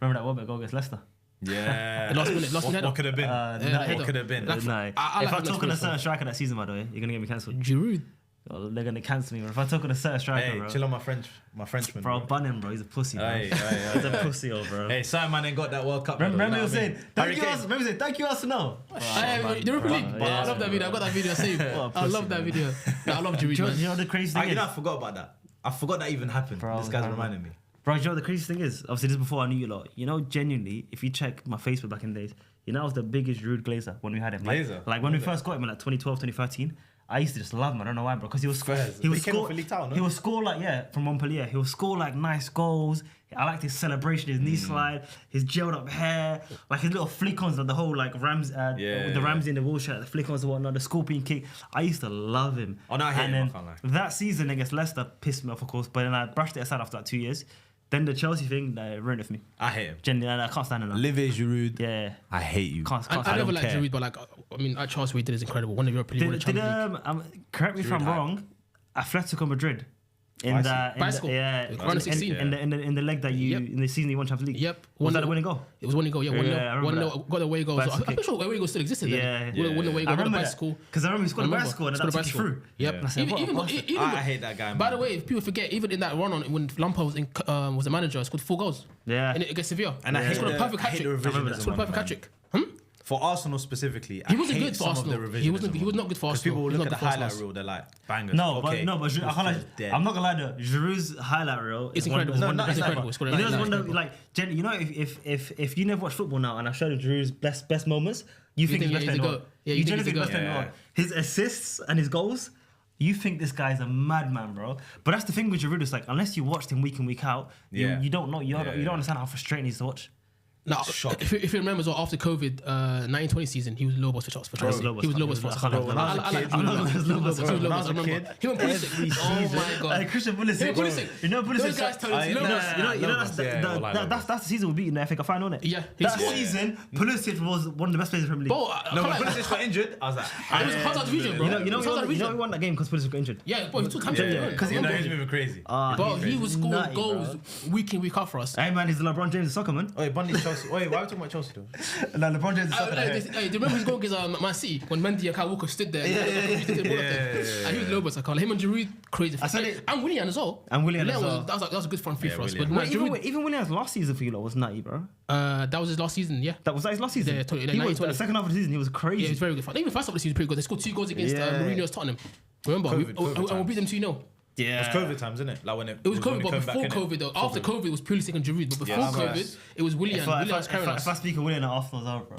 Remember that Welbeck goal against Leicester? Yeah. Last minute. What could have been? What could have been? No. If I'm talking a certain striker that season, by the way, you're going to get me cancelled. Giroud. Oh, they're gonna cancel me, bro. If I talk on a certain striker, Hey, bro. chill on my Frenchman. Bro, ban him, bro. He's a pussy, bro. Hey, He's a pussy, bro. Hey, Simon ain't got that World Cup. Remember he was saying, Harry thank you, Kane. Arsenal. Remember he said, thank you, Arsenal. The Europa League. Yeah. I love that video. I got that video saved. I love that video. I love Giroud, Do you man. know what the crazy Ah, thing you know, I is? forgot about that. I forgot that even happened. Bro, This guy's bro. reminding me. Bro, do you know what the crazy thing is? Obviously, this is before I knew you lot. You know, genuinely, if you check my Facebook back in the days, you know, I was the biggest Giroud Glazer when we had him. Like when we first got him in like 2012, 2013. I used to just love him. I don't know why, bro. Because he was Spurs. he was He came score, off Elite Town, no? he was score like from Montpellier. He would score like nice goals. I liked his celebration, his knee slide, his gelled up hair, like his little flick-ons of the whole like the Ramsey in the wheelchair, the flick-ons and whatnot, the scorpion kick. I used to love him. Oh, no, I hate him, I can't lie. That season against Leicester pissed me off, of course. But then I brushed it aside after like 2 years. Then the Chelsea thing ruined it for me. I hate him. Genuinely, I can't stand him now. Olivier Giroud. Yeah. I hate you. Can't I stand never him. liked care. Giroud, but like, I mean, at Chelsea, what he did is incredible. One of Europe League, one of Champions League. Correct me if I'm Giroud hype. wrong. Atletico Madrid. In Bicycle. Round of 16. in the leg that you Yep. in the season you won Champions League. Yep. Was that the winning goal? It was 1-0 goal. Yeah, Yeah, 1-0. I remember 1-0. that. Got the away goal. So Bicycle I'm pretty sure away goal still existed then. Yeah. Won the away I goal. Got the remember that bicycle. because I remember he scored a Remember. bicycle and that Scored a took you bicycle. through. Yep. Yeah. I said, Even I hate that guy, man. By the way, if people forget, even in that run on when Lampard was the manager, he scored 4 goals. Yeah. Against Sevilla. And I He hate scored a the- perfect I hate hat-trick. the revisionism He scored a one, perfect man. hat-trick. For Arsenal specifically, He I wasn't hate good for some Arsenal. of the He wasn't revisionism not good for because people Arsenal. will He was look at not the good for highlight Arsenal. reel, they're like bangers. No, okay, but this I can't was lie. dead. I'm not gonna lie. Though Giroud's highlight reel It's is one of incredible. one No, of it's the best incredible. ever. It's got a You know, nice it's one of incredible. like Jen, you know, if you never watch football now and I showed you Giroud's best moments, you think he's think best he's player in a the world. goat. Yeah, You you think genuinely he's a think best goat. player in the world. His assists and his goals. You think this guy's a madman, bro. But that's the thing with Giroud. It's like unless you watched him week in week out, Yeah. you don't know. You Yeah, don't yeah. understand how frustrating he is to watch. No, Shock. if you remember as well, after COVID, 1920 season, he was Lobos for Chelsea. He was Lobos. He was Lobos for us. I Bro, when I was a kid, like Giroud. He was Lobos. Bro, when I was a kid, Him and Pulisic. Oh my god. Like Christian Pulisic. Him and Pulisic. You know Pulisic. Those guys tell us, you know, that's Lobos. that's the season we beat in the FA Cup final, isn't it? Yeah, That he's- season, Pulisic was one of the best players in the Premier League. Bro, No, come when on. Pulisic got injured, I was like, It was how's that division, bro? You know, It was how's that he division? won that game because Pulisic got injured. Yeah, bro, he took time yeah, to yeah, because you know, he's moving crazy. Bro, he was scoring nutty, goals week in, week out for us. Hey man, he's the LeBron James of soccer, man. Wait, Bundy's Chelsea. Wait, why are we talking about Chelsea though? No, LeBron James is soccer. Hey, do you remember his goal against Man City when Mendy and Kyle Walker stood there? yeah. And he was Lobos, I call him and Giroud crazy. I said it- And Willian as well. And Willian as well. That was a good front three Yeah, for us. Willian. But Wait, even Willian's last season for you lot was nutty, bro. that was his last season, yeah. That was his last season. Yeah, totally. He was 1920. the second half of the season. He was crazy. Yeah, it was very good fun. Even first half of the season was pretty good. They scored 2 goals against Yeah. Mourinho's Tottenham. Remember? COVID And we beat them 2-0. Yeah. It was COVID times, isn't it? Like when It was COVID, but before COVID, though. After COVID, it was Pulisic and Giroud. But before Yeah, COVID, nice. it was Willian. Willian was carrying if I us. speak of Willian at Arsenal's out, bro.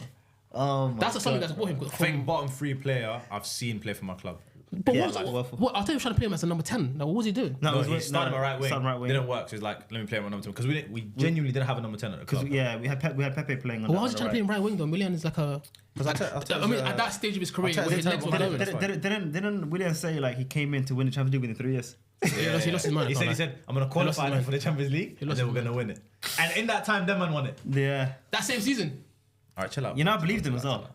Oh my That's the something God. that's bought him. I think bottom 3 player I've seen play for my club. But Yeah, what, like Waffle. what? I'll tell you, trying to play him as a number 10. Now, what was he doing? No, No, it he was started my right wing. Started right wing. Didn't work, so he's like, let me play him on number 10 because we genuinely didn't have a number 10 at the Because club. yeah, we had Pepe playing on. Why was he that trying to play him right wing though? Willian is like a. I mean, at that stage of his career, I'll where his tell legs you were what, going. Didn't William say like he came in to win the Champions League within 3 years? He lost his mind. He said, I'm going to qualify his them mind. for the Champions League and lost then his we're going to win it. And in that time, them man won it. Yeah. That same season. All right, chill out. You know, I believed him as well.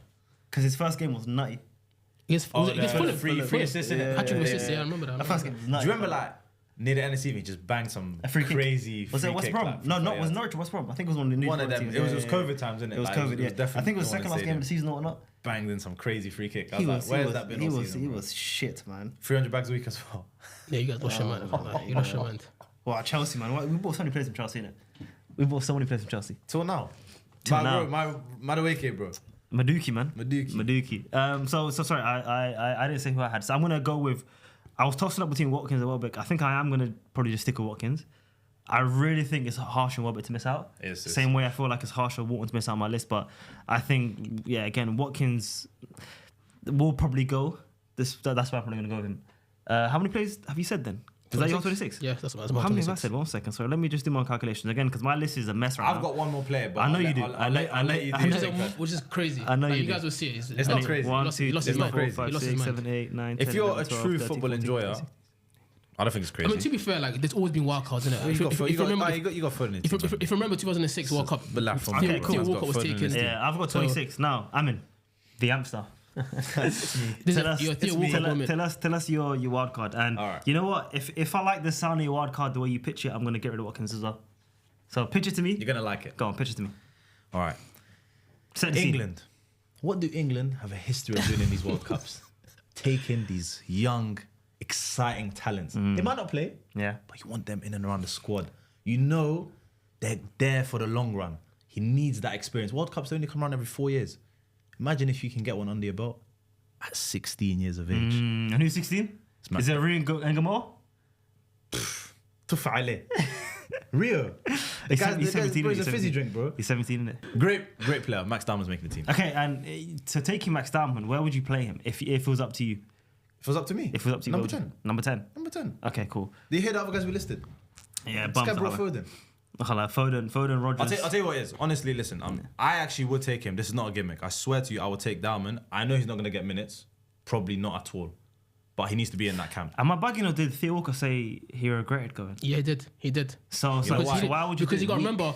Because his first game was nutty. Against Fulham. free assists, innit? Hat-trick assists, yeah, I remember that. The first game was Do nutty. you remember like near the end of the season, he just banged some A free kick. crazy Was free it West kick, Brom? like, No, from not was Fayette. Norwich or West Brom. I think it was one of the new One of them. teams. It was Yeah, COVID times, innit? It was Like, COVID, yeah. I definitely think it was the one second last game of the season or not. Banged in some crazy free kick. I He was was, like, where's he that been was, all he was, season? he bro? was shit, man. 300 bags a week as well. Yeah, you guys lost your mind. You lost your mind. Wow, Chelsea, man. We bought so many players from Chelsea, innit? We bought so many players from Chelsea. Till now. Till now. Bro, Madueke, bro. Maduki, man. Maduki. So sorry, I didn't say who I had. So I'm gonna go with. I was tossing up between Watkins and Welbeck. I think I am gonna probably just stick with Watkins. I really think it's harsh on Welbeck to miss out. It's- Same way I feel like it's harsh on Watkins to miss out on my list. But I think, yeah, again, Watkins will probably go. That's why I'm probably gonna go with him. How many players have you said then? Is that your 26? Yeah, that's what How many have I 26. said? 1 second. Sorry, let me just do my calculations again because my list is a mess right now. I've got one more player, but I know you do. I'll let you do Which it. is- Which is crazy. I know Like, you you do. guys will see it. It's not he crazy. One, lost- two, he lost three, his four, mind. five, He lost his six, mind. 7, 8, 9, If 10, you're 11, a 12, true 13, football 14, enjoyer, 15. I don't think it's crazy. I mean, to be fair, like there's always been wild cards in it. you got Foden in If it. you remember 2006 World Cup, But like from Okay, Theo cool. Walcott was taken. Yeah, I've got 26 now. AMIN, the Amster. This Tell us, is your Theo Walcott tell, moment. tell us your wild card. And All right. you know what? If I like the sound of your wild card, the way you pitch it, I'm gonna get rid of Watkins as well. So pitch it to me. You're gonna like it. Go on, pitch it to me. All right. Set the scene. England. What do England have a history of doing in these World Cups? Taking these young exciting talents. They might not play, but you want them in and around the squad. You know they're there for the long run. He needs that experience. World Cups only come around every 4 years. Imagine if you can get one under your belt at 16 years of age. And who's 16? Is it Rio Engamore? Tufale. Rio. He's 17. He's a fizzy drink, bro. He's 17, isn't it? Great player. Max Darman's making the team. Okay, and so taking Max Darman, where would you play him if it was up to you? If it was up to me? If it was up to you, Number 10. Number 10. Number 10. Okay, cool. Do you hear the other guys we listed? Yeah, This guy brought Foden. Foden, Rodgers. I'll tell you what it is. Honestly, listen, I actually would take him. This is not a gimmick. I swear to you, I would take Darman. I know he's not going to get minutes. Probably not at all. But he needs to be in that camp. Am I bugging or did Theo Walker say he regretted going? Yeah, he did. So why would you? Because you got to remember,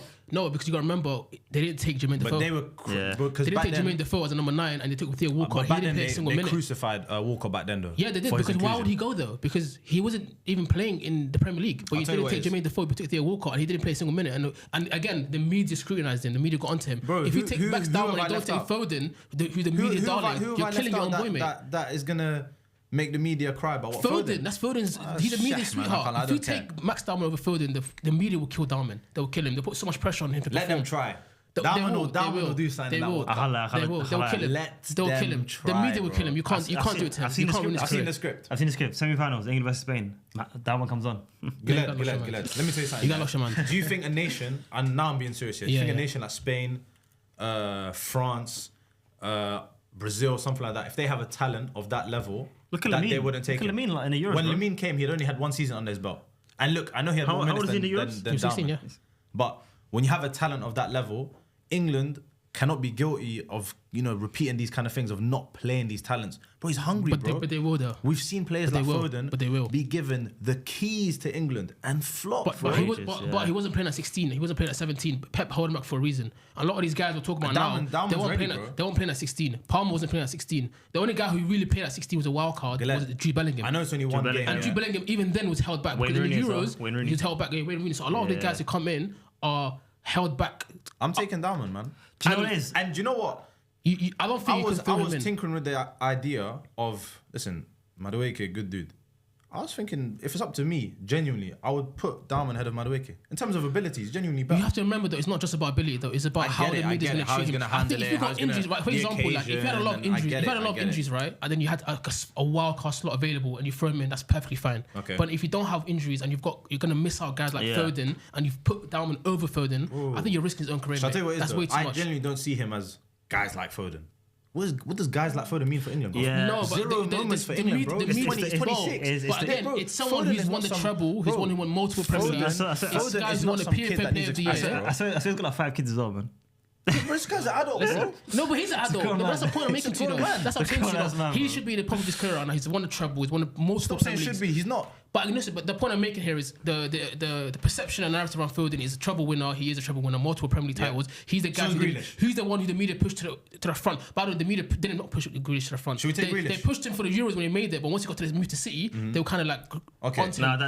they didn't take Jermaine Defoe. But they were because they didn't back take then, Jermaine Defoe as a number 9, and they took Theo Walcott. but He back didn't then play a single they minute. crucified Walker back then though. Yeah, they did, for his because why would inclusion. he go though? Because he wasn't even playing in the Premier League. But you tell you didn't what take it is. Jermaine Defoe, you took Theo Walcott, and he didn't play a single minute. And again, the media scrutinised him. The media got onto him. Bro, if you take Max Darman have I and don't left take out? Foden, who's the media darling, you're killing your own boy, mate. That is gonna make the media cry about what Foden, that's Foden's. He's a media shit, man. sweetheart. I If you don't care. take Max Darman over Foden, the media will kill Darman. They'll kill him. They'll put so much pressure on him to Let perform. them try. They Darman will do They something in that will. World Cup. They will. They'll kill him. Let They'll them kill him. The try, media will bro. kill him. You can't do it to him. I've seen You the can't win script. his I've seen career. the script. I've seen the script. Semi-finals, England versus Spain. That one comes on. Guled. Let me Let me tell you something. You got lost your man. Do you think a nation, and now I'm being serious here, do you Yeah, think a yeah. nation like Spain, France, Brazil, something like that, if they have a talent of that level, Look at that Lamine. they wouldn't take Look at him? Lamine like in the Euros. When bro. Lamine came, he had only had one season under his belt. And look, I know he had How more old minutes is he in the than Euros? than He was 16, Darman. yeah. But when you have a talent of that level, England cannot be guilty of, repeating these kind of things, of not playing these talents. Bro, he's hungry, bro. But they will though. We've seen players But like they will. Foden But they will. be given the keys to England and flop. But, bro. he wasn't playing at 16. He wasn't playing at 17. Pep held him back for a reason. A lot of these guys we're talking about Darman's they weren't ready, playing. bro. They weren't playing at 16. Palmer wasn't playing at 16. The only guy who really played at 16 was a wild card. Gillette. Was Jude Bellingham. I know it's only one Bellingham. game. And Jude Bellingham even then was held back Wayne because in the Rooney as well. Euros Wayne Rooney. he was held back. Wayne Rooney. So a lot of the guys who come in are held back. I'm taking Darman, man. Do you know what it is? And do you know what? I don't think you can I throw him was in. tinkering with the idea of, listen, Madueke, good dude. I was thinking, if it's up to me, genuinely, I would put Darman ahead of Madueke. In terms of abilities, genuinely better. You have to remember though, it's not just about ability though. It's about how the I media's get going it, to how treat he's him. gonna I think handle if it, you how got he's injuries, gonna- right? For the example, like if you had a lot of occasion, and I injuries, get if you had it, a lot of I get it. injuries, right, and then you had a wild card slot available and you throw him in, that's perfectly fine. Okay. But if you don't have injuries and you're going to miss out guys like Yeah. Foden and you've put Darman over Foden, I think you're risking his own career. Shall I tell you what it is, That's though? way too I much. genuinely don't see him as guys like Foden. What does guys like Foden mean for England, bro? Yeah. No, but Zero moments for England, bro. The It's media, 20, it's 26. But again, Bro, it's someone Foden who's is won not the some- treble, who's bro, won multiple Premier Foden- Leagues. I saw- It's Foden guys is who not won a some PFA kid that Player needs of the access, Year. bro. I saw he's got like 5 kids as well, man. This guy's an adult, bro. No, but he's an adult. grown No, that's the man. point I'm making to you, though. grown man. That's what I'm saying to you, grown-ass though. man, He bro. should be in the top of his career right now. He's won the treble. He's won the most Stop of saying Premier should Leagues. be. He's not. But listen, but the point I'm making here is the perception and narrative around Foden is a treble winner. He is a treble winner, multiple Premier League titles. He's the guy So is Grealish. who's the one who the media pushed to the front. By the way, the media did not push Grealish to the front. Should we take they, Grealish? they pushed him for the Euros when he made it, but once he got to the move to City, they were kind of like Okay. onto him. Nah,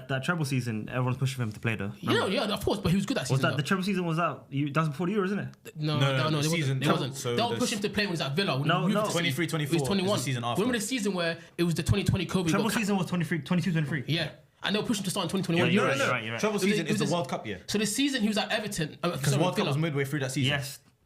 that treble season, everyone's pushing for him to play though. Yeah, of course, but he was good that Was season. that the treble season? Was that that was before the Euros, isn't it? No, the they season- wasn't. They wasn't. so They were the- pushing him to play when he was at Villa. When No, he moved no. to City. 23-24 It was 21. is the season after. Remember the season where it was the 2020 COVID? Treble got season was 23. Yeah. And they were pushing to start in 2021. Yeah, you're Euros. right, you're right. Treble It was- season it is was the a- World Cup year. So the season he was at Everton. Because World Cup was midway through that season.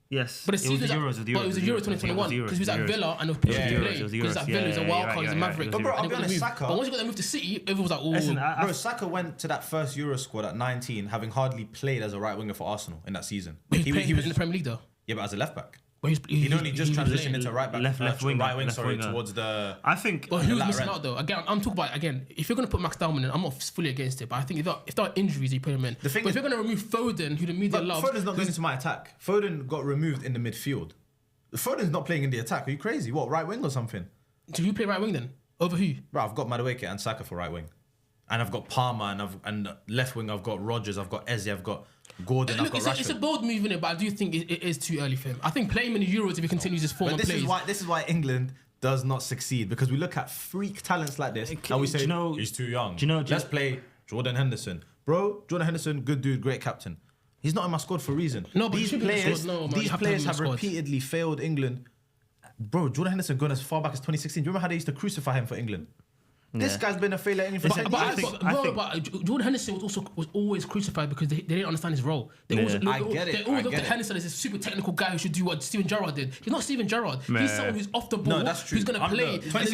Yes. But the season it was the Euros. but it was the Euro 2021 because he was at Villa and they were pushing Yeah, to it play was the because he was Euros. at Villa. He was a Yeah, wild yeah, card. He's a yeah, maverick. yeah, But bro, And I'll they be got the honest, move. Saka. But once he got that move to City, everyone was like, "Oh, Listen, Bro, Saka went to that first Euro squad at 19, having hardly played as a right winger for Arsenal in that season. he was in the Premier League though. Yeah, but as a left back. But He'd only just he was transitioned playing. into right back, left winger, right wing, left sorry, winger. towards the. I think. But he was latter missing end. out though. Again, I'm talking about again. If you're gonna put Max Darman in, I'm not fully against it. But I think if there are injuries, you put him in. The thing but is- if you're gonna remove Foden, who the media But loves, Foden's not going into my attack. Foden got removed in the midfield. Foden's not playing in the attack. Are you crazy? What, right wing or something? do you play right wing then over who? Bro, I've got Madueke and Saka for right wing. And I've got Palmer and left wing I've got Rodgers, I've got Eze, I've got Gordon, Look, I've got it's a Rashford. bold move in it, but I do think it is too early for him. I think play him in the Euros if he continues his form But and this plays. is why England does not succeed, because we look at freak talents like this and we do say, you know- he's too young. do you know- Let's play Jordan Henderson. Bro, Jordan Henderson, good dude, great captain. He's not in my squad for a reason. No, but he these should be in the players, squad. No, man, these you have to players have have him in the squad. repeatedly failed England. Bro, Jordan Henderson gone as far back as 2016. Do you remember how they used to crucify him for England? This guy's been a failure only for 10 years. But Jordan Henderson was always crucified because they didn't understand his role. They always looked at Henderson as a super technical guy who should do what Steven Gerrard did. He's not Steven Gerrard. He's someone who's off the ball, who's going to play, and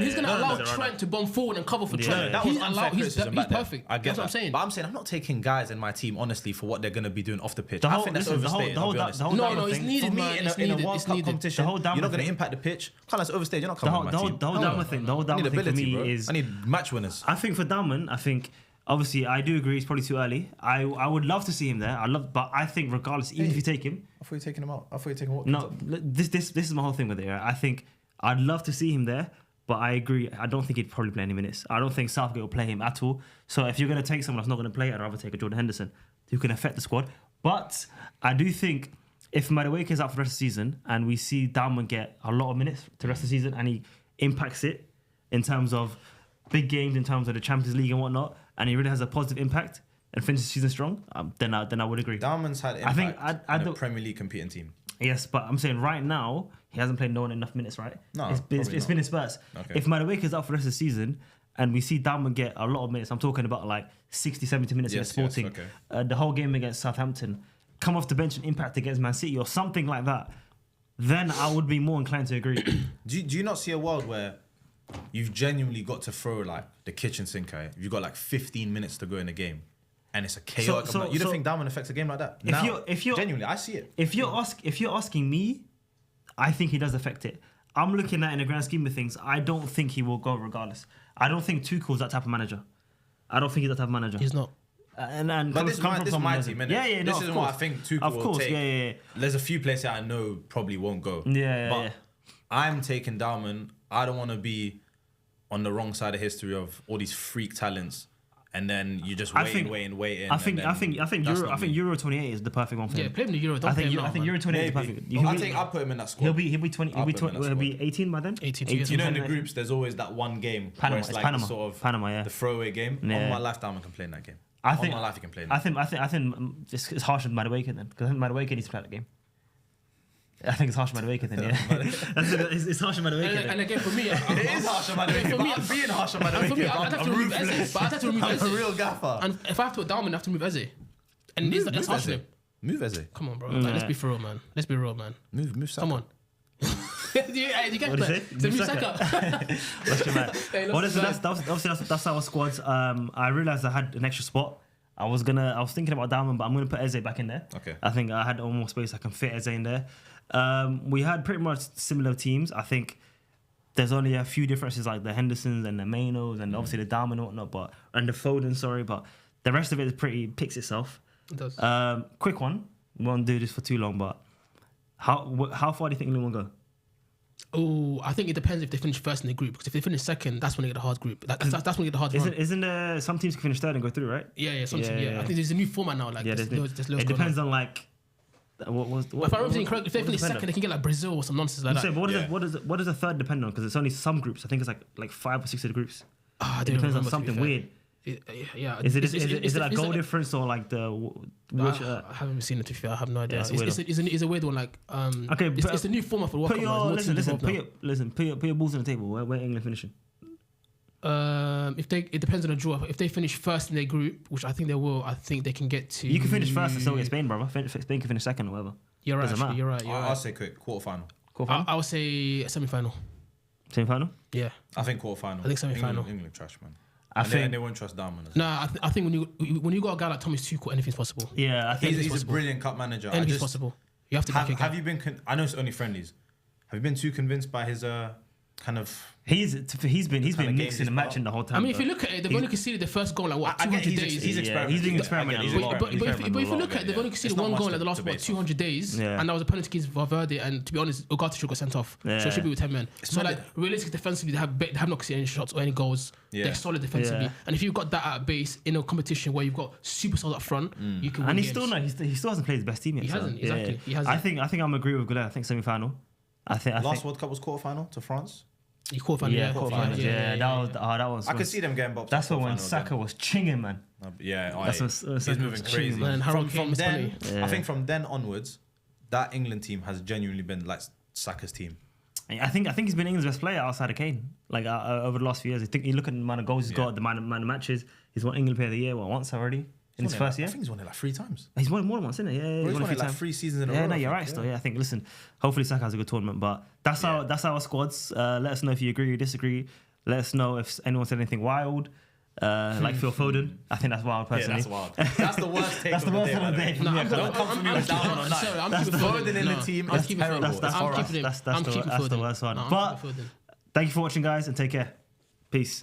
he's going to allow Trent to bomb forward and cover for Trent. That was unfair criticism. He's perfect. I get That's what I'm saying. But I'm saying I'm not taking guys in my team honestly for what they're going to be doing off the pitch. I think that's overstated. No, it's needed, man. In a World Cup competition, you're not going to impact the pitch. Kind of overstated. You're not coming on my team. The whole Dalman thing for me is... I need match winners. I think for Dalman, obviously, I do agree it's probably too early. I would love to see him there. But I think regardless, even if you take him... I thought you were taking him out. I thought you were taking what? No, this is my whole thing with it. Right? I think I'd love to see him there, but I agree. I don't think he'd probably play any minutes. I don't think Southgate will play him at all. So if you're going to take someone that's not going to play, I'd rather take a Jordan Henderson who can affect the squad. But I do think if Madueke is out for the rest of the season and we see Dalman get a lot of minutes to the rest of the season and he impacts it in terms of big games, in terms of the Champions League and whatnot, and he really has a positive impact and finishes the season strong, then I would agree. Dalman's had impact in a Premier League competing team. Yes, but I'm saying right now, he hasn't played no one enough minutes, right? No, it's been in spurts. Okay. If Madueke is out for the rest of the season and we see Dalman get a lot of minutes, I'm talking about like 60, 70 minutes against Sporting, the whole game against Southampton, come off the bench and impact against Man City or something like that, then I would be more inclined to agree. Do you not see a world where you've genuinely got to throw like the kitchen sink at it? You've got like 15 minutes to go in a game and it's a chaotic... you don't think Dalman affects a game like that? If you're genuinely, I see it. If you're asking me, I think he does affect it. I'm looking at in the grand scheme of things, I don't think he will go regardless. I don't think Tuchel's that type of manager. I don't think he's that type of manager. He's not. But this is my team, innit? Yeah, this is what I think Tuchel will take. Yeah. There's a few places I know probably won't go. But I'm taking Dalman. I don't want to be on the wrong side of history of all these freak talents, and then you just waiting. I think Euro 28 is the perfect one for him. Yeah, play him in the Euro. I think Euro 28 is the perfect. I'll put him in that squad. He'll be 18 by then. 18. You know, in the groups, there's always that one game where it's like Panama. sort of Panama, the throwaway game. Yeah. All my life, Dalman can play in that game. I think all my life he can play in that. I think it's harsh on Madueke then, because I think Madueke needs to play that game. I think it's harsh on Madueke then, yeah. It's harsh on Madueke. And again, for me, it is harsh on Madueke. For me, I'm being harsh on Madueke. For me, I'd have to remove Eze. But I'd have to remove Eze. I'm a real gaffer. And if I have to put Dalman, I have to remove Eze. And that's harsh on him. Move Eze. Come on, bro. Like, let's be for real, man. Let's be real, man. Move Saka. Come on. Do you get what that? Move Saka. That's our squads. I realised I had an extra spot. I was thinking about Dalman, but I'm gonna put Eze back in there. Okay. I think I had more space. I can fit Eze in there. We had pretty much similar teams. I think there's only a few differences, like the Hendersons and the Mainos and obviously the Dalman and whatnot, and the Foden. But the rest of it is picks itself. It does. Quick one. We won't do this for too long, but how far do you think England will go? Oh, I think it depends if they finish first in the group. Because if they finish second, that's when they get the hard group. That's when they get the hard run. Isn't there some teams can finish third and go through, right? Yeah. Some teams, yeah. I think there's a new format now. Like, there's it depends on like what if I remember correctly, if they finish second, they can get like Brazil or some nonsense like that. But what does the third depend on? Because it's only some groups. I think it's like 5 or 6 of the groups. It depends on something weird. Yeah. Is it like goal difference or like the? I haven't seen it. To be fair, I have no idea. It's a weird one. Like okay, it's a new format for the World Cup. Put your balls on the table. Where England finishing? It depends on the draw. If they finish first in their group, which I think they will, I think they can get to. You can finish first and still get Spain, brother. Spain can finish second or whatever. You're right. You're right. I'll say quick quarterfinal. I would say semi-final. Semi-final? Yeah. I think quarterfinal. I think semi-final. England trash, man. I think they won't trust Dalman. Nah, I think when you got a guy like Thomas Tuchel, anything's possible. Yeah, I think he's a brilliant cup manager. Anything's possible. You have to back have you been? I know it's only friendlies. Have you been too convinced by his kind of? He's been mixing and matching the whole time. I mean, if you look at it, they've only conceded the first goal like what 200 days. He's been experimenting. But if you look at it, they've only conceded one goal in like the last 200 days, and that was a penalty against Valverde. And to be honest, Ugarte should got sent off, so it should be with 10 men. So like realistically, defensively, they have not conceded any shots or any goals. They're solid defensively, and if you've got that at base in a competition where you've got superstars up front, you can. And he still hasn't played his best team yet. He hasn't exactly. He hasn't. I think I'm agree with GULEED. I think semi-final. Last World Cup was quarterfinal to France. Quarterfinal. Yeah, that was. I could see them getting bopped. That's when Saka was chinging, man. He's moving crazy. Man, from then, I think from then onwards, that England team has genuinely been like Saka's team. I think he's been England's best player outside of Kane. Like over the last few years, I think you look at the amount of goals he's got, the amount of matches. He's won England Player of the Year once already in his first year. I think he's won it like 3 times. He's won it more than once, isn't it? Yeah, He's won it like 3 seasons in a row. Yeah, no, you're right. Still, yeah. I think. Listen, hopefully Saka has a good tournament, but that's our squads. Let us know if you agree or disagree. Let us know if anyone said anything wild. Like Phil Foden, I think that's wild personally. Yeah, that's wild. That's the worst take That's the worst of the day. day. Don't come for me with that one on that. I'm That's keeping Foden in the team. I'm It's keeping terrible. Foden. That's I'm horror. keeping him. That's I'm the keeping worst Foden. one. No, I'm But keeping Foden. thank you for watching, guys, and take care. Peace.